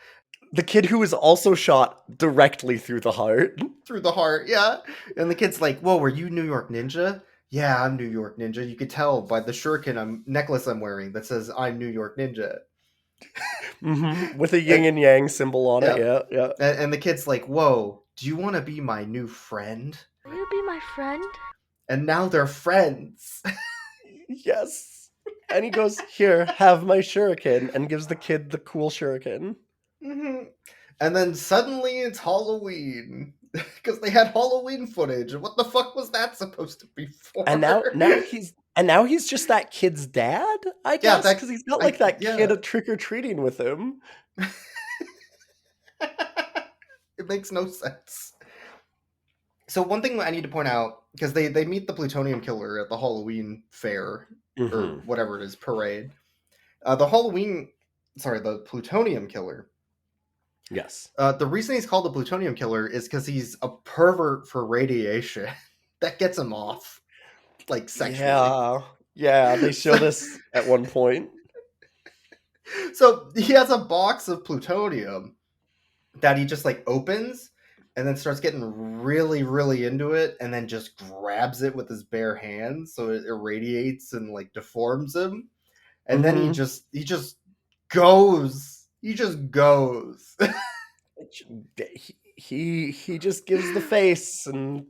B: The kid who was also shot directly through the heart.
A: Through the heart, yeah. And the kid's like, whoa, were you New York Ninja? Yeah, I'm New York Ninja. You could tell by the shuriken necklace I'm wearing that says I'm New York Ninja.
B: Mm-hmm. With a yin and yang symbol on it, yeah.
A: And the kid's like, whoa, do you want to be my new friend?
I: Will you be my friend?
A: And now they're friends.
B: Yes. And he goes, here, have my shuriken, and gives the kid the cool shuriken.
A: Mm-hmm. And then suddenly it's Halloween. Because they had Halloween footage. And what the fuck was that supposed to be for?
B: And now he's just that kid's dad, I guess, because he's got like that kid trick-or-treating with him.
A: It makes no sense. So one thing I need to point out, because they meet the plutonium killer at the Halloween fair, or whatever it is, parade. The plutonium killer.
B: Yes.
A: The reason he's called the plutonium killer is because he's a pervert for radiation. That gets him off. Like, sexually.
B: Yeah, they show this at one point.
A: So he has a box of plutonium that he just like opens and then starts getting really, really into it, and then just grabs it with his bare hands so it irradiates and like deforms him. And then he just goes. He just goes.
B: he just gives the face, and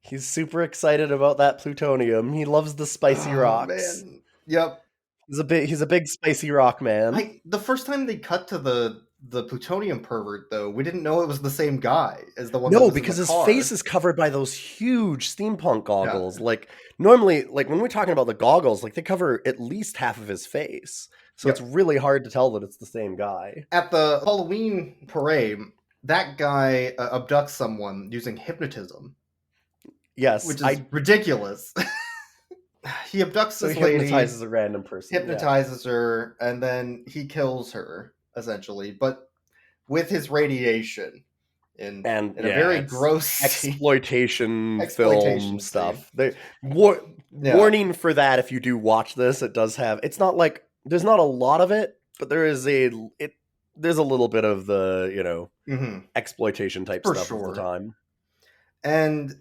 B: he's super excited about that plutonium. He loves the spicy rocks.
A: Man. Yep.
B: He's a big spicy rock man.
A: The first time they cut to the plutonium pervert, though, we didn't know it was the same guy as the one that
B: No,
A: was
B: because
A: in the
B: his
A: car.
B: face is covered by those huge steampunk goggles. Like normally, like when we're talking about the goggles, like they cover at least half of his face. So it's really hard to tell that it's the same guy.
A: At the Halloween parade, that guy abducts someone using hypnotism.
B: Yes.
A: Which is ridiculous. He abducts this lady.
B: Hypnotizes a random person.
A: Hypnotizes her, and then he kills her, essentially. But with his radiation. In a very gross
B: exploitation film stuff. Warning for that if you do watch this, it does have... It's not like... There's not a lot of it, but there's a little bit of the, exploitation type stuff of the time.
A: And,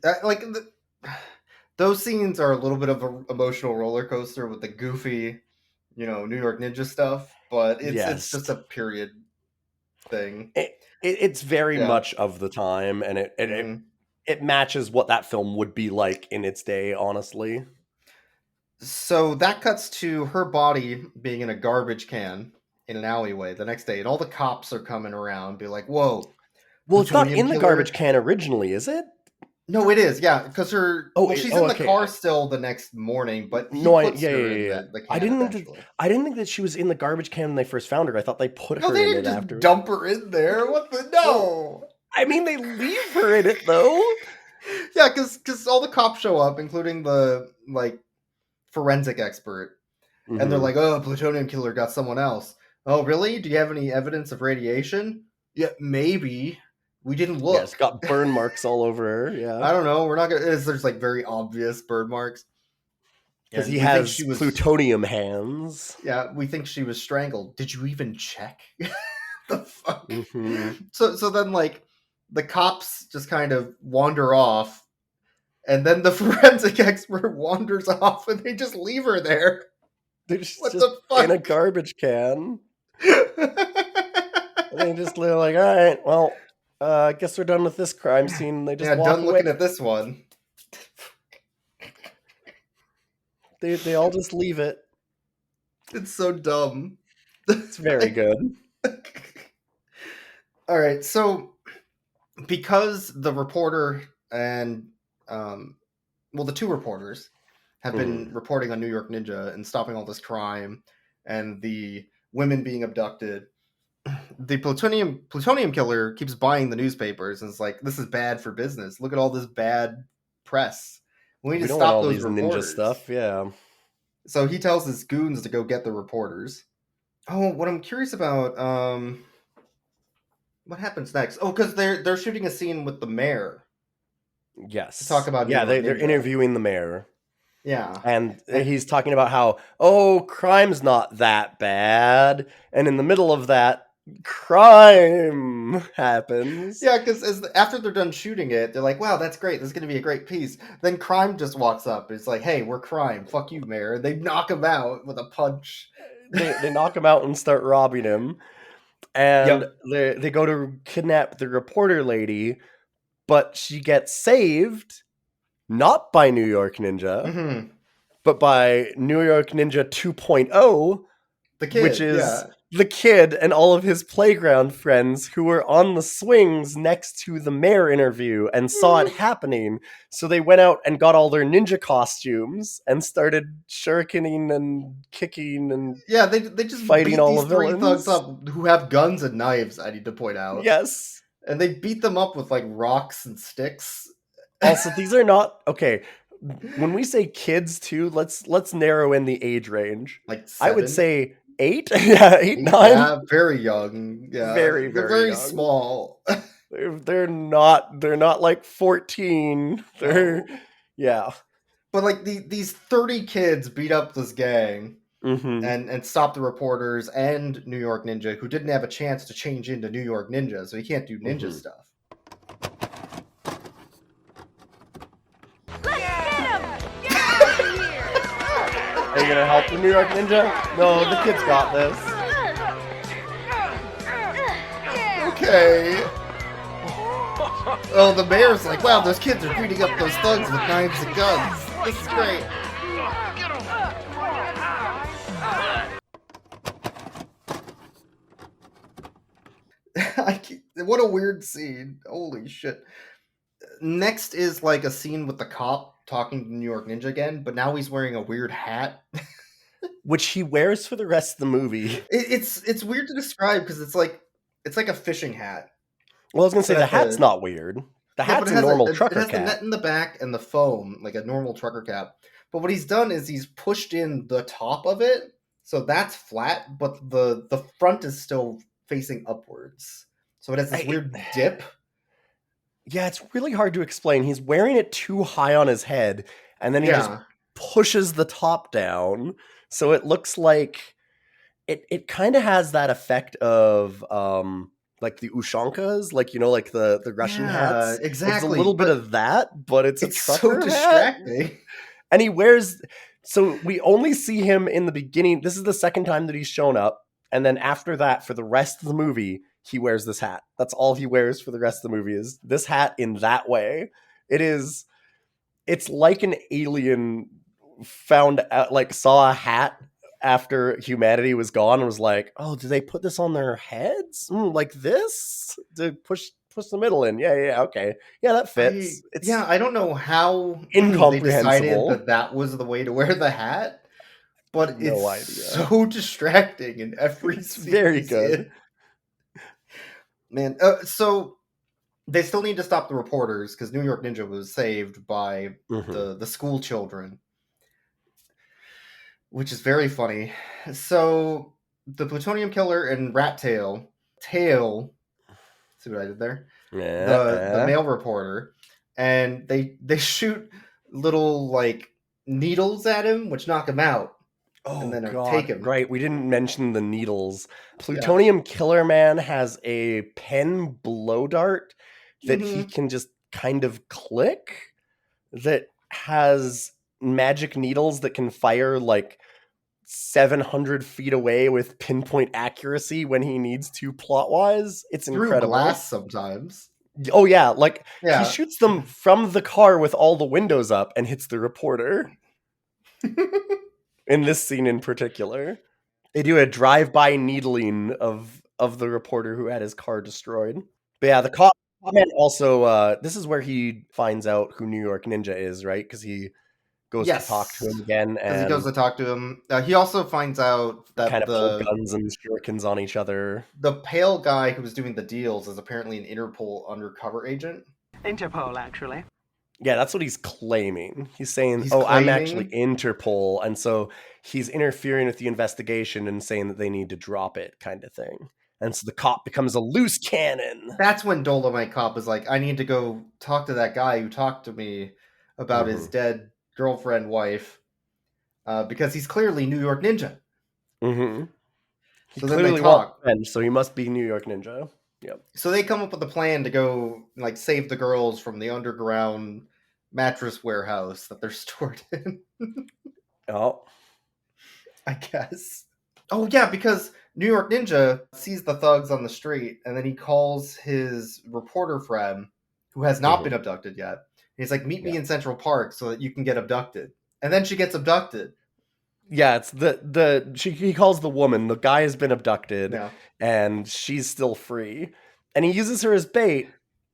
A: those scenes are a little bit of an emotional roller coaster with the goofy, New York Ninja stuff, but it's just a period thing.
B: It's very much of the time, and it matches what that film would be like in its day, honestly.
A: So that cuts to her body being in a garbage can in an alleyway the next day, and all the cops are coming around, be like, "Whoa!"
B: Well, it's not in the garbage can originally, is it?
A: No, it is. Yeah, because she's in the car still the next morning, but he puts her in the can.
B: I didn't think that she was in the garbage can when they first found her. I thought they put her in it after.
A: Dump her in there. What the no?
B: I mean, they leave her in it though.
A: Yeah, because all the cops show up, including the forensic expert, and they're like, "Oh, plutonium killer got someone else." Oh, really? Do you have any evidence of radiation? Yeah, maybe. We didn't look.
B: Yeah, it's got burn marks all over her. Yeah,
A: I don't know. We're not gonna. There's very obvious burn marks
B: because he has plutonium hands.
A: Yeah, we think she was strangled. Did you even check? The fuck. So then the cops just kind of wander off, and then the forensic expert wanders off, and they just leave her there.
B: They're just the fuck? In a garbage can. And they're like, all right, well. I guess we're done with this crime scene. They just walk
A: done
B: away.
A: Looking at this one.
B: They all just leave it.
A: It's so dumb.
B: It's very good.
A: All right, so because the reporter and the two reporters have been reporting on New York Ninja and stopping all this crime and the women being abducted, the plutonium killer keeps buying the newspapers and it's like, this is bad for business. Look at all this bad press. We need to stop those reporters.
B: Ninja stuff, yeah.
A: So he tells his goons to go get the reporters. Oh, what I'm curious about, what happens next? Oh, because they're shooting a scene with the mayor.
B: Yes.
A: To talk about
B: they're interviewing the mayor.
A: Yeah.
B: And he's talking about how, crime's not that bad. And in the middle of that, crime happens.
A: Yeah, because after they're done shooting it, they're like, wow, that's great. This is going to be a great piece. Then crime just walks up. It's like, hey, we're crime. Fuck you, mayor. And they knock him out with a punch.
B: They knock him out and start robbing him. And they go to kidnap the reporter lady, but she gets saved not by New York Ninja, but by New York Ninja 2.0,
A: the kid,
B: which is the kid and all of his playground friends who were on the swings next to the mayor interview and saw it happening. So they went out and got all their ninja costumes and started shurikening and kicking and
A: they just
B: fighting
A: beat
B: all
A: these
B: the
A: three
B: villains
A: thugs up who have guns and knives. I need to point out.
B: Yes,
A: and they beat them up with rocks and sticks.
B: Also, these are not okay. When we say kids too, let's narrow in the age range.
A: 7?
B: I would say 8. Yeah, 8, 9.
A: Yeah, very young. Yeah.
B: They're
A: very
B: young.
A: small.
B: They're not like 14. Yeah.
A: But these 30 kids beat up this gang and stop the reporters and New York Ninja, who didn't have a chance to change into New York Ninja, so he can't do ninja stuff.
B: Are you gonna help the New York Ninja? No, the kids got this.
A: Okay. Oh, the mayor's like, wow, those kids are beating up those thugs with knives and guns. This is great. What a weird scene. Holy shit. Next is like a scene with the cop talking to New York Ninja again, but now he's wearing a weird hat.
B: Which he wears for the rest of the movie.
A: It's weird to describe because it's like a fishing hat.
B: Well, I was gonna say
A: But
B: the
A: at
B: hat's
A: the-
B: not weird. The
A: Yeah, but
B: hat's a normal
A: it
B: trucker
A: has the net
B: cap.
A: in the back and the foam, like a normal trucker cap. But what he's done is he's pushed in the top of it, so that's flat, but the front is still facing upwards. So it has this weird dip.
B: Yeah, it's really hard to explain. He's wearing it too high on his head, and then he just pushes the top down, so it looks like it kind of has that effect of like the Ushankas, like like the Russian hats.
A: Exactly.
B: It's a little bit of that, but it's a trucker
A: so distracting.
B: hat. And he wears, so we only see him in the beginning. This is the second time that he's shown up, and then after that, for the rest of the movie, he wears this hat. That's all he wears for the rest of the movie is this hat in that way. It's like an alien found out, like saw a hat after humanity was gone and was like, oh, do they put this on their heads? Like this? To push the middle in. Yeah, okay. Yeah, that fits.
A: I don't know how
B: incomprehensible.
A: They decided that was the way to wear the hat, but
B: no
A: it's
B: idea.
A: So distracting in every scene.
B: Very good.
A: Man, so they still need to stop the reporters because New York Ninja was saved by the school children, which is very funny. So the plutonium killer and Rat Tail, see what I did there?
B: Yeah.
A: The male reporter, and they shoot little like needles at him, which knock him out.
B: Oh,
A: and then
B: God.
A: Take him.
B: Right, we didn't mention the needles. Plutonium Killer Man has a pen blow dart that he can just kind of click that has magic needles that can fire like 700 feet away with pinpoint accuracy when he needs to plot-wise. It's incredible.
A: Through glass sometimes.
B: Oh, yeah. He shoots them from the car with all the windows up and hits the reporter. In this scene in particular, they do a drive-by needling of the reporter who had his car destroyed. But yeah, the cop man also, this is where he finds out who New York Ninja is, right? Because he goes to talk to him again.
A: Because he goes to talk to him. He also finds out that
B: kind of pull guns and shurikens on each other.
A: The pale guy who was doing the deals is apparently an Interpol undercover agent.
J: Interpol, actually.
B: Yeah, that's what he's claiming. He's saying, I'm actually Interpol. And so he's interfering with the investigation and saying that they need to drop it, kind of thing. And so the cop becomes a loose cannon.
A: That's when Dolomite Cop is like, I need to go talk to that guy who talked to me about his dead girlfriend, wife, because he's clearly New York Ninja.
B: He
A: so
B: clearly
A: then they talk.
B: So he must be New York Ninja. Yep.
A: So they come up with a plan to go like save the girls from the underground mattress warehouse that they're stored in. I guess. Oh yeah, because New York Ninja sees the thugs on the street and then he calls his reporter friend who has not been abducted yet. He's like, meet me in Central Park so that you can get abducted. And then she gets abducted.
B: Yeah, it's he calls the woman. The guy has been abducted, and she's still free. And he uses her as bait,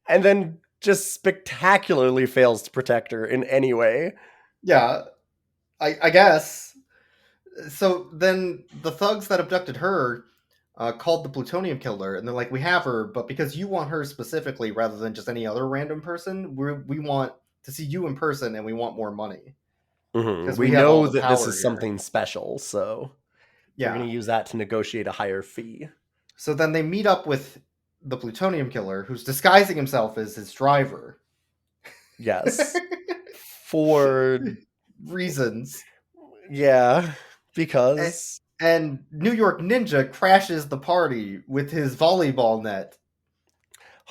B: and then just spectacularly fails to protect her in any way.
A: Yeah, I guess. So then the thugs that abducted her called the plutonium killer, and they're like, we have her, but because you want her specifically rather than just any other random person, we want to see you in person, and we want more money.
B: We know that this is something special, so we're going to use that to negotiate a higher fee.
A: So then they meet up with the plutonium killer, who's disguising himself as his driver.
B: Yes. For
A: reasons.
B: Yeah, because...
A: And New York Ninja crashes the party with his volleyball net.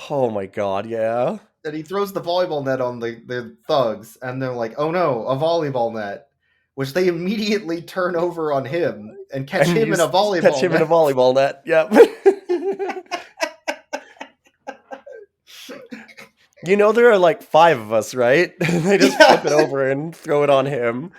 B: Oh my god, yeah.
A: And he throws the volleyball net on the thugs, and they're like, oh no, a volleyball net. Which they immediately turn over on him and catch him in a volleyball net.
B: Catch him in a volleyball net, yep. You know there are like 5 of us, right? They just flip it over and throw it on him.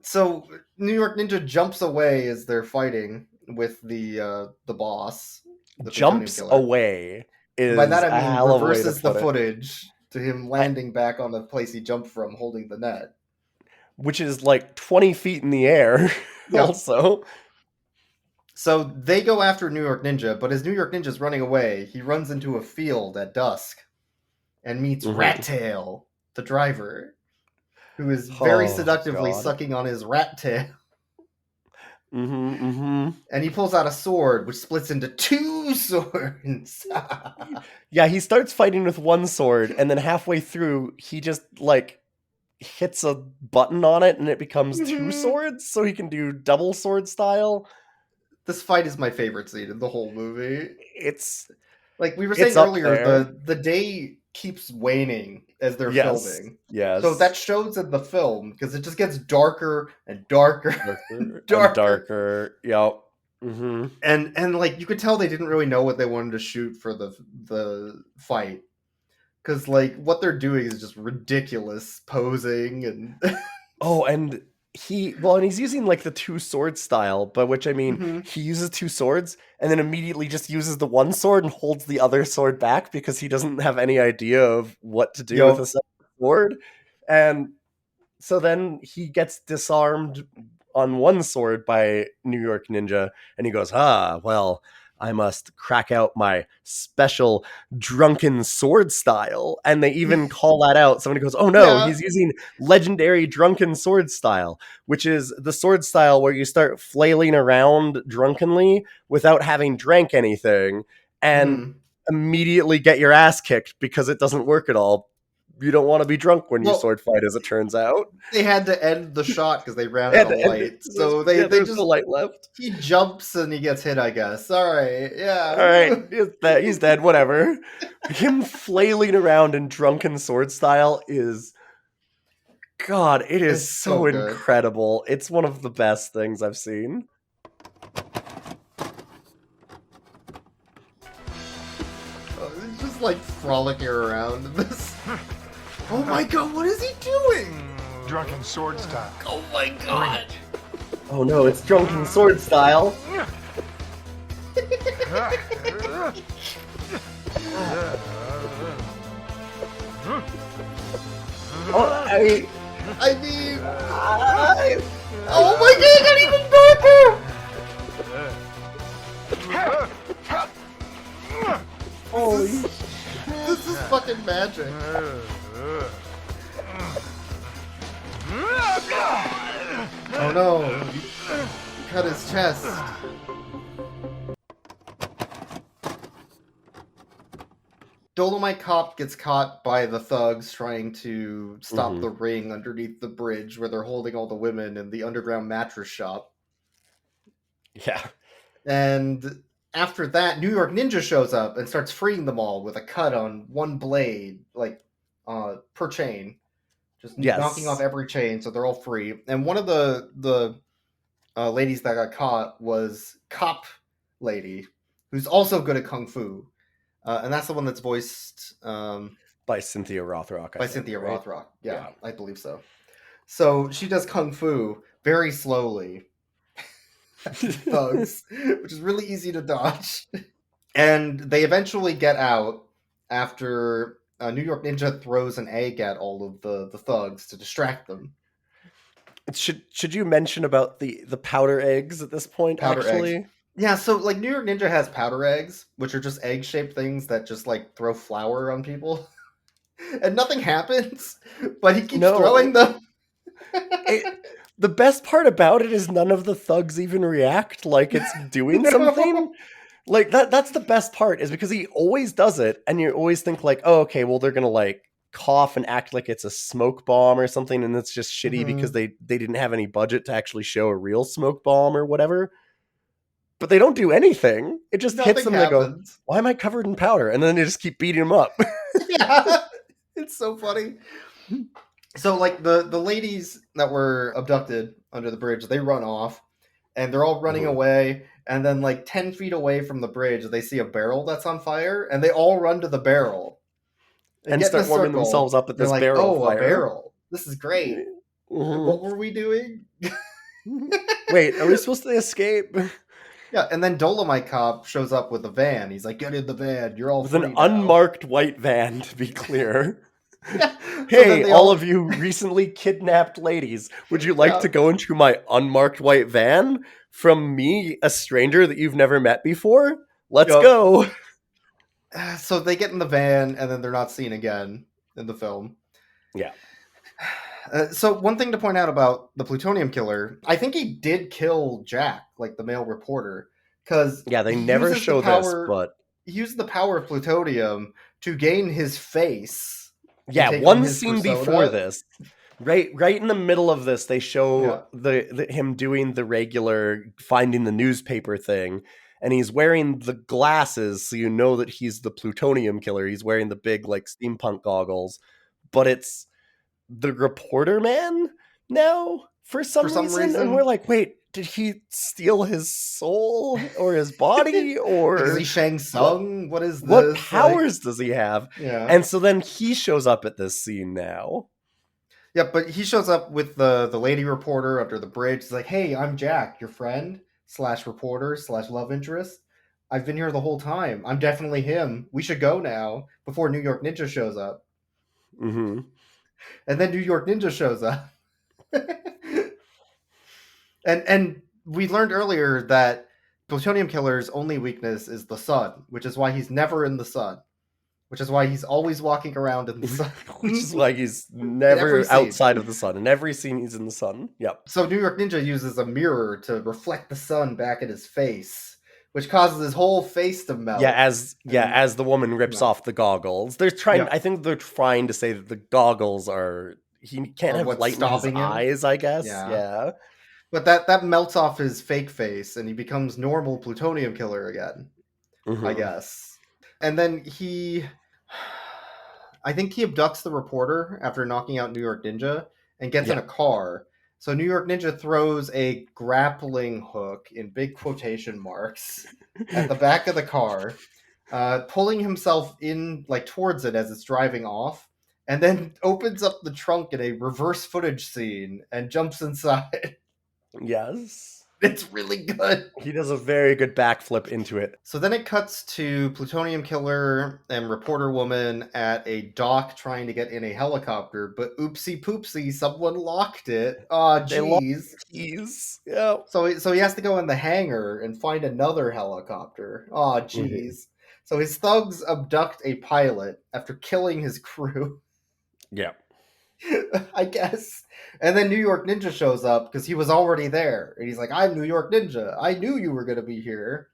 A: So New York Ninja jumps away as they're fighting with the boss. the plutonium
B: jumps
A: killer.
B: away
A: And by that
B: is
A: I
B: a
A: mean
B: hell of a way to
A: reverses the
B: put it.
A: footage to him landing back on the place he jumped from, holding the net.
B: Which is like 20 feet in the air,
A: Yep.
B: also.
A: So they go after New York Ninja, but as New York Ninja's running away, he runs into a field at dusk and meets Rat Tail, the driver, who is very seductively sucking on his rat tail. And he pulls out a sword, which splits into 2 swords.
B: Yeah, he starts fighting with one sword, and then halfway through, he just, like, hits a button on it, and it becomes 2 swords, so he can do double sword style.
A: This fight is my favorite scene in the whole movie.
B: It's
A: like we were saying earlier, the day keeps waning as they're filming.
B: Yes.
A: So that shows in the film because it just gets darker and darker,
B: and darker. Yep.
A: And like you could tell they didn't really know what they wanted to shoot for the fight. Because like what they're doing is just ridiculous posing and
B: and he's using like the 2 sword style, by which I mean he uses 2 swords and then immediately just uses the one sword and holds the other sword back because he doesn't have any idea of what to do with a second sword. And so then he gets disarmed on one sword by New York Ninja, and he goes, well, I must crack out my special drunken sword style. And they even call that out. Somebody goes, oh no, he's using legendary drunken sword style, which is the sword style where you start flailing around drunkenly without having drank anything and immediately get your ass kicked because it doesn't work at all. You don't want to be drunk when you sword fight, as it turns out.
A: They had to end the shot because they ran out of light. So they just
B: no light left.
A: He jumps and he gets hit, I guess. All right, yeah.
B: All right, he's dead. Whatever. Him flailing around in drunken sword style is, God, it is so incredible. It's one of the best things I've seen.
A: He's just like frolicking around this. Oh my god, what is he doing?
F: Drunken sword style.
A: Oh my god.
B: Oh no, it's drunken sword style.
A: Oh my god, it got even darker!
B: Holy
A: This is fucking magic. Oh no, he cut his chest. Dolomite Cop gets caught by the thugs trying to stop the ring underneath the bridge where they're holding all the women in the underground mattress shop.
B: Yeah.
A: And after that, New York Ninja shows up and starts freeing them all with a cut on one blade, like per chain. Just knocking off every chain so they're all free. And one of the ladies that got caught was Cop Lady, who's also good at Kung Fu. And that's the one that's voiced
B: by Cynthia Rothrock.
A: Rothrock. Yeah, I believe so. So she does Kung Fu very slowly. Thugs, which is really easy to dodge. And they eventually get out after New York Ninja throws an egg at all of the thugs to distract them.
B: Should you mention about the powder eggs at this point, actually?
A: Eggs. Yeah, so like New York Ninja has powder eggs, which are just egg-shaped things that just like throw flour on people. And nothing happens, but he keeps throwing them.
B: The best part about it is none of the thugs even react like it's doing something. Like that's the best part, is because he always does it, and you always think like, oh, okay, well, they're gonna like cough and act like it's a smoke bomb or something, and it's just shitty because they didn't have any budget to actually show a real smoke bomb or whatever. But they don't do anything. It just hits them and they go, why am I covered in powder? And then they just keep beating them up.
A: Yeah, it's so funny. So like the ladies that were abducted under the bridge, they run off and they're all running away. And then like 10 feet away from the bridge, they see a barrel that's on fire and they all run to the barrel.
B: And start warming themselves up at this barrel fire.
A: A barrel. This is great. What were we doing?
B: Wait, are we supposed to escape?
A: Yeah, and then Dolomite Cop shows up with a van. He's like, "Get in the van. You're all
B: With
A: free
B: an
A: now."
B: unmarked white van, to be clear.
A: Yeah. So then
B: Hey,
A: they
B: all of you recently kidnapped ladies, would you like
A: Yeah.
B: to go into my unmarked white van? From me, a stranger that you've never met before? Let's
A: Yup.
B: go.
A: So they get in the van, and then they're not seen again in the film.
B: Yeah.
A: So one thing to point out about the plutonium killer, I think he did kill Jack, like the male reporter, because
B: Yeah, they
A: he
B: never
A: uses
B: show
A: the
B: this,
A: power.
B: but
A: He used the power of plutonium to gain his face. And
B: yeah,
A: take on
B: one
A: his
B: scene
A: persona.
B: before this, right in the middle of this, they show
A: Yeah.
B: him doing the regular finding the newspaper thing, and he's wearing the glasses, so you know that he's the plutonium killer. He's wearing the big like steampunk goggles, but it's the reporter man now for some reason, and we're like, wait, did he steal his soul or his body or
A: Like, is he Shang Tsung? What is
B: what
A: this?
B: powers does he have?
A: Yeah.
B: And so then he shows up at this scene now.
A: Yeah, but he shows up with the lady reporter under the bridge. He's like, "Hey, I'm Jack, your friend / reporter / love interest. I've been here the whole time. I'm definitely him. We should go now before New York Ninja shows up."
B: Mm-hmm.
A: And then New York Ninja shows up. and we learned earlier that Plutonium Killer's only weakness is the sun, which is why he's never in the sun. Which is why he's always walking around in the sun.
B: Which is why he's never outside of the sun. In every scene, he's in the sun. Yep.
A: So New York Ninja uses a mirror to reflect the sun back at his face, which causes his whole face to melt.
B: As the woman rips off the goggles. They're trying. I think they're trying to say that the goggles are. He can't have light in his eyes, I guess. Yeah.
A: But that melts off his fake face, and he becomes normal Plutonium Killer again.
B: Mm-hmm.
A: I guess. And then I think he abducts the reporter after knocking out New York Ninja and gets in a car. So New York Ninja throws a grappling hook in big quotation marks at the back of the car, pulling himself in like towards it as it's driving off, and then opens up the trunk in a reverse footage scene and jumps inside.
B: Yes.
A: It's really good.
B: He does a very good backflip into it.
A: So then it cuts to Plutonium Killer and Reporter Woman at a dock trying to get in a helicopter, but oopsie poopsie, someone locked it. Aw, jeez.
B: Keys. Yeah.
A: So he has to go in the hangar and find another helicopter. Aw, jeez. Mm-hmm. So his thugs abduct a pilot after killing his crew.
B: Yeah.
A: I guess. And then New York Ninja shows up because he was already there. And he's like, "I'm New York Ninja. I knew you were going to be here."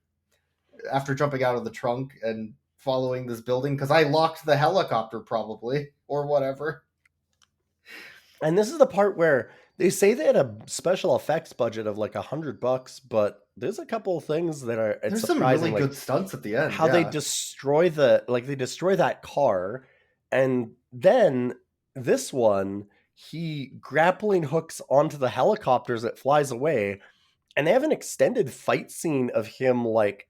A: After jumping out of the trunk and following this building because I locked the helicopter probably or whatever.
B: And this is the part where they say they had a special effects budget of like $100, but there's a couple of things that are
A: there's some really good stunts at the end.
B: How they destroy that car, and then this one, he grappling hooks onto the helicopter as it flies away, and they have an extended fight scene of him like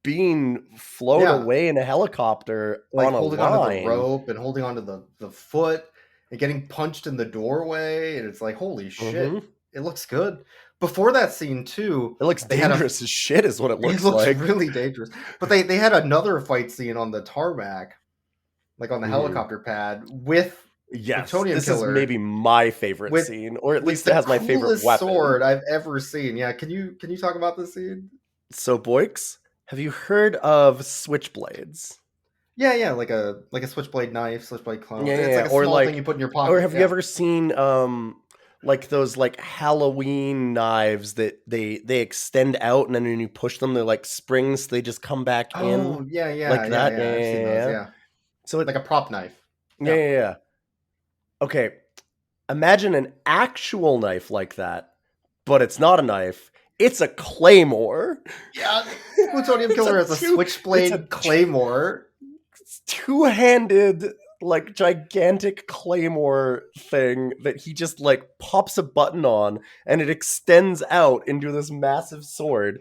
B: being flown away in a helicopter, like on
A: holding onto the rope and holding onto the foot and getting punched in the doorway, and it's like, holy shit, it looks good. Before that scene too,
B: it looks dangerous as shit is what it looks like.
A: Really dangerous. But they had another fight scene on the tarmac, like on the helicopter pad with Plutonium
B: this
A: Killer.
B: Is maybe my favorite scene, or at least it has my favorite weapon.
A: Sword I've ever seen. Yeah, can you talk about this scene?
B: So Boyks, have you heard of switchblades?
A: Yeah, like a switchblade knife, switchblade clone.
B: Yeah,
A: it's like a small thing you put in your pocket.
B: Or have you ever seen like those like Halloween knives that they extend out, and then when you push them, they're like springs. They just come back in.
A: Oh, yeah,
B: like that.
A: Yeah. I've seen those, yeah.
B: So
A: like a prop knife.
B: Yeah. Okay, imagine an actual knife like that, but it's not a knife. It's a claymore.
A: Yeah, Plutonium Killer has a switchblade claymore.
B: It's two-handed, like gigantic claymore thing that he just like pops a button on, and it extends out into this massive sword.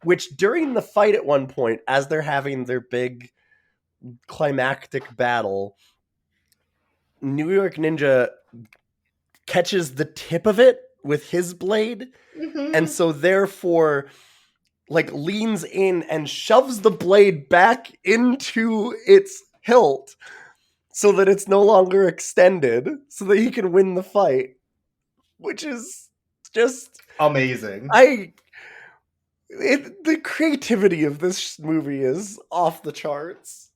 B: Which during the fight at one point, as they're having their big climactic battle, New York Ninja catches the tip of it with his blade, and so therefore like leans in and shoves the blade back into its hilt so that it's no longer extended, so that he can win the fight, which is just
A: amazing.
B: The creativity of this movie is off the charts.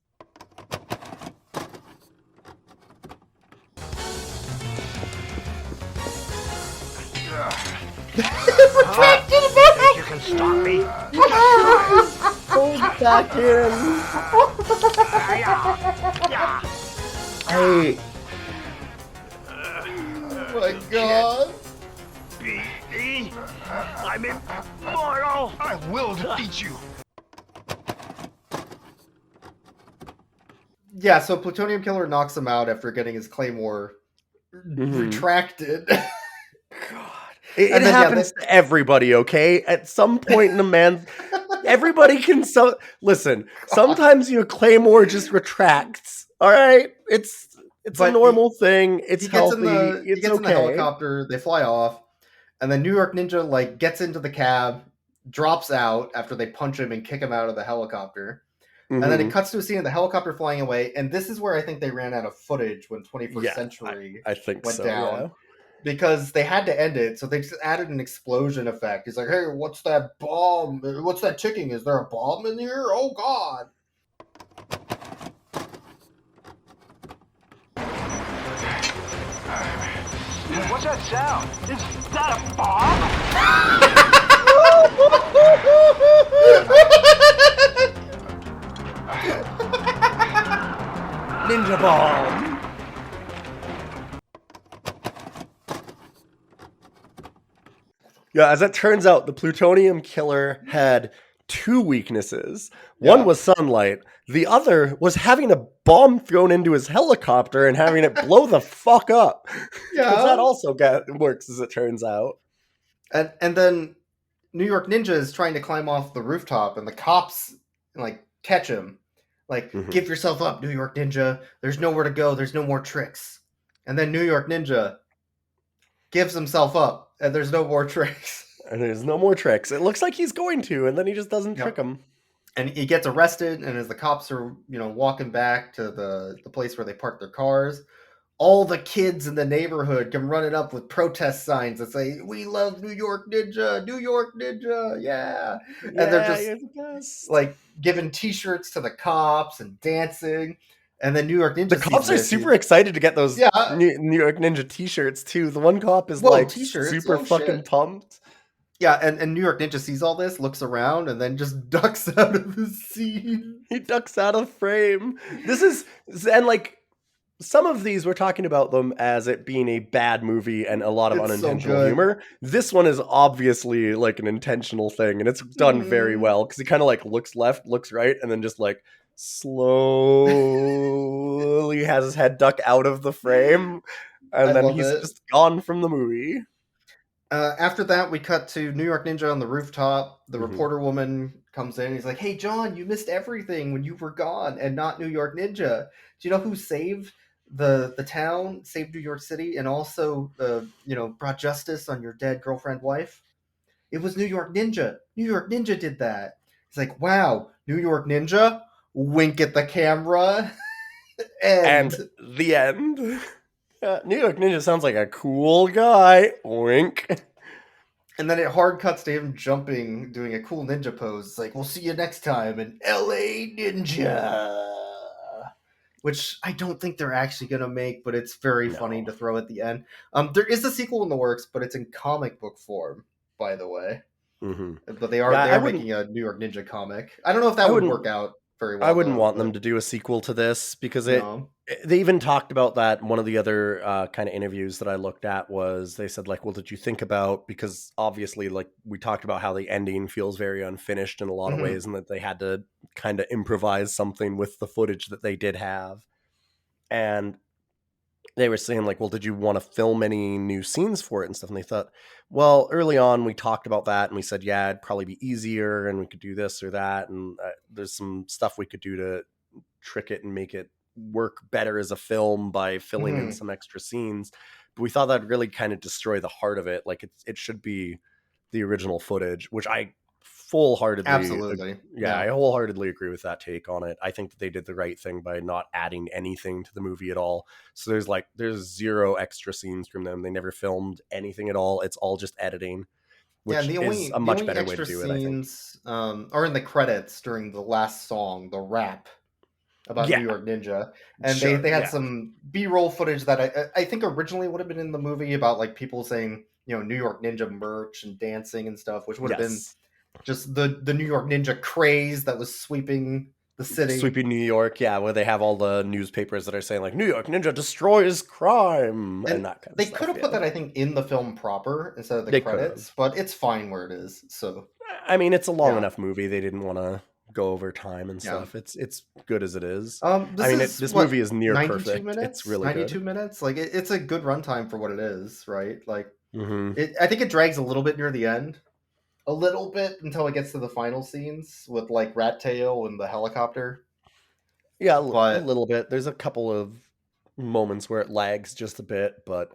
J: Think you can stop me?
B: Goes back in.
A: Oh my god.
J: Be. I'm immortal.
F: I will defeat you.
A: Yeah, so Plutonium Killer knocks him out after getting his claymore retracted.
B: God. It happens to everybody, okay? At some point in a man's... everybody can... Listen, sometimes your claymore just retracts, all right? It's a normal thing. It's healthy.
A: He gets in the helicopter. They fly off. And then New York Ninja, like, gets into the cab, drops out after they punch him and kick him out of the helicopter. And then it cuts to a scene of the helicopter flying away. And this is where I think they ran out of footage when 21st Century
B: I think
A: went
B: so,
A: down.
B: yeah.
A: Because they had to end it, so they just added an explosion effect. He's like, hey, what's that bomb? What's that ticking? Is there a bomb in here? Oh, God.
J: What's that sound? Is that a bomb?
B: Ninja bomb. Yeah, as it turns out, the Plutonium Killer had two weaknesses. One was sunlight. The other was having a bomb thrown into his helicopter and having it blow the fuck up. Because that also works, as it turns out.
A: And then New York Ninja is trying to climb off the rooftop, and the cops, like, catch him. Like, give yourself up, New York Ninja. There's nowhere to go. There's no more tricks. And then New York Ninja gives himself up, and there's no more tricks.
B: And there's no more tricks. It looks like he's going to, and then he just doesn't trick him.
A: And he gets arrested, and as the cops are, walking back to the place where they park their cars, all the kids in the neighborhood come running up with protest signs that say, "We love New York Ninja, New York Ninja, yeah." And they're just like giving T-shirts to the cops and dancing. And then New York Ninja.
B: The cops are super excited to get those New York Ninja T-shirts too. The one cop is super fucking pumped.
A: Yeah, and New York Ninja sees all this, looks around, and then just ducks out of the scene.
B: He ducks out of frame. And like, some of these, we're talking about them as it being a bad movie and a lot of unintentional humor. This one is obviously like an intentional thing, and it's done very well, because he kind of like looks left, looks right, and then just like slowly has his head duck out of the frame, and then he's just gone from the movie.
A: After that, we cut to New York Ninja on the rooftop. The reporter woman comes in. He's like, "Hey, John, you missed everything when you were gone, and not New York Ninja. Do you know who saved the town, saved New York City, and also brought justice on your dead girlfriend wife? It was New York Ninja. New York Ninja did that." He's like, "Wow, New York Ninja." Wink at the camera.
B: And the end. New York Ninja sounds like a cool guy. Wink.
A: And then it hard cuts to him jumping, doing a cool ninja pose. It's like, "We'll see you next time in LA Ninja." Which I don't think they're actually going to make, but it's very funny to throw at the end. There is a sequel in the works, but it's in comic book form, by the way. But they are making a New York Ninja comic. I don't know if that would work out very well.
B: I wouldn't want them to do a sequel to this, because they even talked about that. One of the other kind of interviews that I looked at was, they said, like, well, did you think about, because obviously, like, we talked about how the ending feels very unfinished in a lot of ways, and that they had to kind of improvise something with the footage that they did have. And they were saying, like, well, did you want to film any new scenes for it and stuff? And they thought, well, early on we talked about that, and we said, yeah, it'd probably be easier, and we could do this or that, and there's some stuff we could do to trick it and make it work better as a film by filling in some extra scenes. But we thought that'd really kind of destroy the heart of it. Like, it should be the original footage, which I
A: Absolutely.
B: I wholeheartedly agree with that take on it. I think that they did the right thing by not adding anything to the movie at all. So there's zero extra scenes from them. They never filmed anything at all. It's all just editing,
A: Yeah, and
B: which is a
A: the
B: much
A: only
B: better way to
A: extra
B: do it, I think.
A: scenes are in the credits during the last song, the rap about New
B: Yeah,
A: York Ninja, and
B: sure.
A: they had
B: Yeah.
A: some B-roll footage that I think originally would have been in the movie about like people saying, you know, New York Ninja merch and dancing and stuff, which would have been
B: Yes.
A: just the New York Ninja craze that was sweeping the city.
B: Sweeping New York, yeah, where they have all the newspapers that are saying like New York Ninja destroys crime and
A: And
B: that kind of
A: they could
B: stuff.
A: have
B: Yeah,
A: put that, I think, in the film proper instead of the
B: they could have.
A: credits, but it's fine where it is. So
B: I mean, it's a long
A: yeah,
B: enough movie. They didn't want to go over time and
A: yeah.
B: stuff. It's good as it is. I
A: This
B: mean,
A: is
B: this movie
A: what,
B: is near
A: 92
B: perfect. It's
A: minutes,
B: really good.
A: 92 minutes. Like it's a good runtime for what it is, right? Like
B: Hmm.
A: I think it drags a little bit near the end, a little bit until it gets to the final scenes with like Rat Tail and the helicopter.
B: Yeah, a
A: But
B: little bit. There's a couple of moments where it lags just a bit, but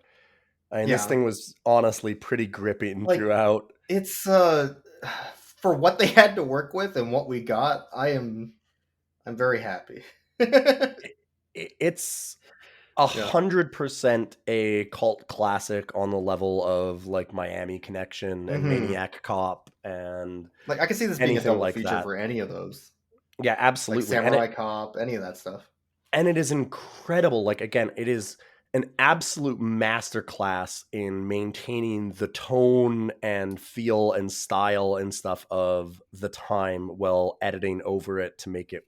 B: I mean, this
A: yeah,
B: thing was honestly pretty gripping
A: like
B: throughout.
A: it's for what they had to work with and what we got. I'm very happy.
B: It's
A: Yeah.
B: 100% a cult classic on the level of like Miami Connection and
A: Hmm.
B: Maniac Cop and
A: Like I can see this being a
B: anything
A: double
B: like
A: feature
B: that.
A: for any of those,
B: Yeah,
A: like
B: absolutely.
A: Samurai Cop, any of that stuff.
B: And it is incredible. Like again, it is an absolute masterclass in maintaining the tone and feel and style and stuff of the time while editing over it to make it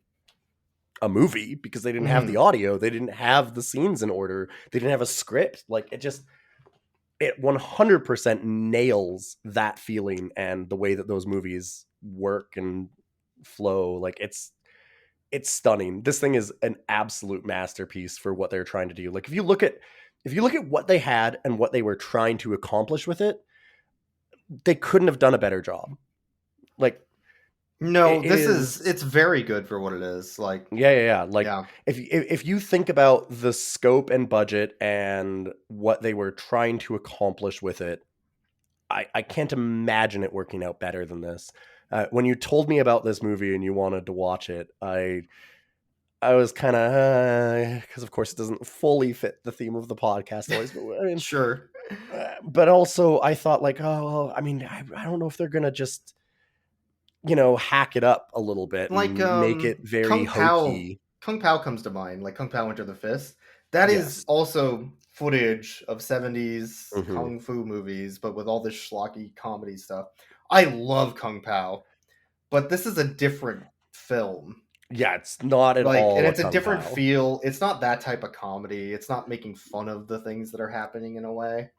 B: a movie because they didn't have the
A: Hmm.
B: audio, they didn't have the scenes in order, they didn't have a script. Like it 100% nails that feeling and the way that those movies work and flow. Like it's stunning. This thing is an absolute masterpiece for what they're trying to do. Like if you look at what they had and what they were trying to accomplish with it, they couldn't have done a better job. Like
A: No,
B: it is
A: it's very good for what it is. Like
B: yeah. Like
A: yeah.
B: if you think about the scope and budget and what they were trying to accomplish with it, I can't imagine it working out better than this. When you told me about this movie and you wanted to watch it, I was kind of because of course it doesn't fully fit the theme of the podcast always, but I mean,
A: Sure.
B: but also I thought like, oh, well, I mean, I don't know if they're gonna just hack it up a little bit
A: Like
B: and make it very hokey.
A: Kung Pao comes to mind, like Kung Pao Enter the Fist. That is
B: Yes.
A: also footage of 70s
B: Hmm.
A: kung fu movies, but with all this schlocky comedy stuff. I love Kung Pao, but this is a different film.
B: Yeah, it's not at
A: Like, and
B: all a
A: it's a
B: Kung
A: different
B: Pao.
A: feel. It's not that type of comedy. It's not making fun of the things that are happening in a way.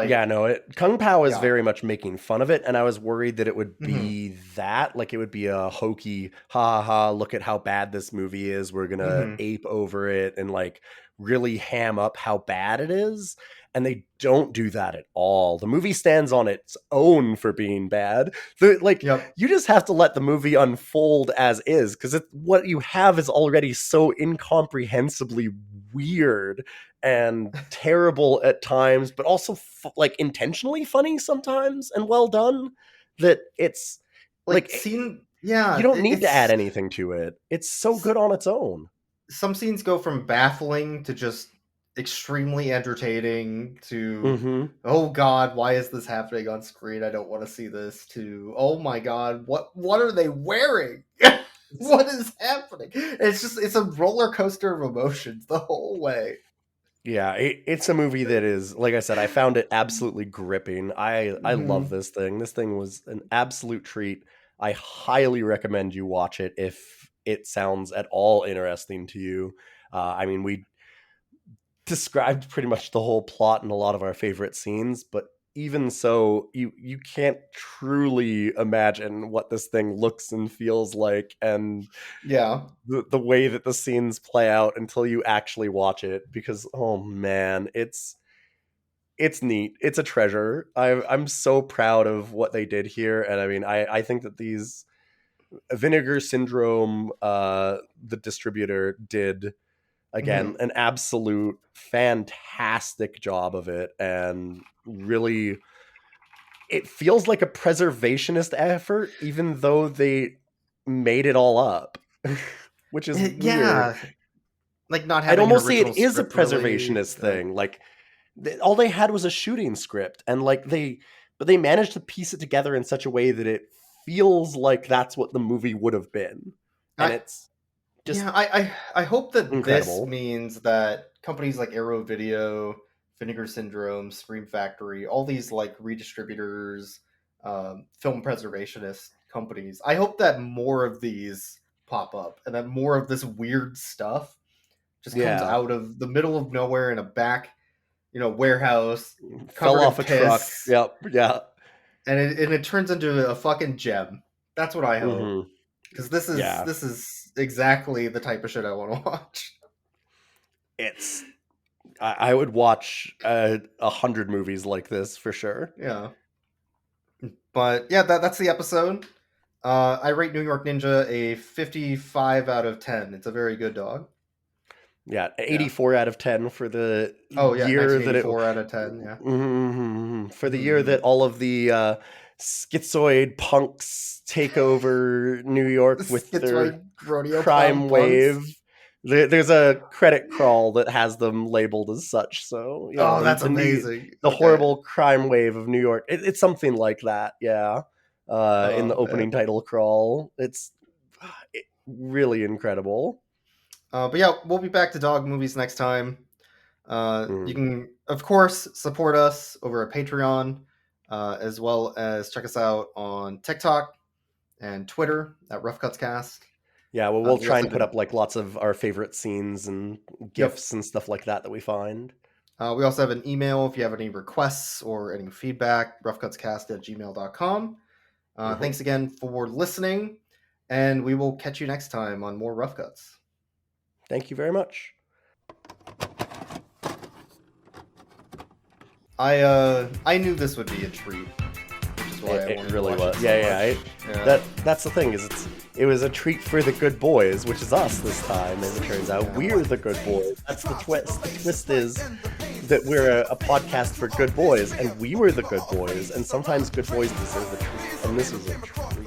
B: Yeah,
A: Like,
B: no, Kung Pao is
A: yeah.
B: very much making fun of it, and I was worried that it would
A: Hmm.
B: be that, like it would be a hokey, ha ha ha, look at how bad this movie is. We're gonna
A: Hmm.
B: ape over it and like really ham up how bad it is. And they don't do that at all. The movie stands on its own for being bad. Like
A: Yep.
B: you just have to let the movie unfold as is, because what you have is already so incomprehensibly weird and terrible at times, but also like intentionally funny sometimes and well done. That it's
A: Like,
B: like
A: scene,
B: you
A: yeah,
B: don't need to add
A: it's
B: anything to it. It's so good on its own.
A: some scenes go from baffling to just extremely entertaining to
B: Mm-hmm.
A: oh god, why is this happening on screen? I don't want to see this, to oh my god, what are they wearing? What is happening? It's a roller coaster of emotions the whole way.
B: Yeah, it's a movie that is, like I said, I found it absolutely gripping. I love
A: Hmm.
B: this thing. This thing was an absolute treat. I highly recommend you watch it if it sounds at all interesting to you. I mean, we described pretty much the whole plot and a lot of our favorite scenes, but even so, you can't truly imagine what this thing looks and feels like, and
A: Yeah.
B: the way that the scenes play out until you actually watch it. Because oh man, it's neat. It's a treasure. I'm so proud of what they did here, and I mean, I think that these Vinegar Syndrome, the distributor, did again
A: Hmm.
B: an absolute fantastic job of it, and really it feels like a preservationist effort, even though they made it all up, which is weird.
A: Yeah, like not
B: I'd
A: having an
B: almost say
A: original
B: it is a
A: script really.
B: preservationist thing. Like all they had was a shooting script, and like but they managed to piece it together in such a way that it feels like that's what the movie would have been, and it's just
A: I hope that
B: incredible.
A: this means that companies like Arrow Video, Vinegar Syndrome, Scream Factory, all these like redistributors, film preservationist companies, I hope that more of these pop up and that more of this weird stuff just comes out of the middle of nowhere in a back, warehouse,
B: fell off
A: in
B: a truck.
A: piss,
B: Yep, yeah,
A: and it turns into a fucking gem. That's what I hope, because this is exactly the type of shit I want to watch.
B: It's I would watch 100 movies like this for sure.
A: Yeah, but yeah, that's the episode. I rate New York Ninja a 55 out of 10. It's a very good dog.
B: Yeah, 84 out of 10 for the
A: year that 4 out of 10. Yeah,
B: for the year that all of the schizoid punks take over New York with their crime wave. There's a credit crawl that has them labeled as such. So
A: that's amazing.
B: The horrible crime wave of New York. It's something like that. Yeah, in the opening title crawl, it's really incredible.
A: But yeah, we'll be back to dog movies next time. You can, of course, support us over at Patreon, as well as check us out on TikTok and Twitter at Rough Cuts Cast.
B: Yeah, well, we'll try and put up like lots of our favorite scenes and GIFs and stuff like that we find.
A: We also have an email if you have any requests or any feedback, roughcutscast@gmail.com. Thanks again for listening, and we will catch you next time on more Rough Cuts.
B: Thank you very much.
A: I knew this would be a treat, which is why I wanted
B: really
A: to watch
B: was.
A: it so much.
B: That's the thing is it was a treat for the good boys, which is us this time. As it turns out, we're the good boys. That's the twist. The twist is that we're a podcast for good boys, and we were the good boys. And sometimes good boys deserve a treat, and this was a treat.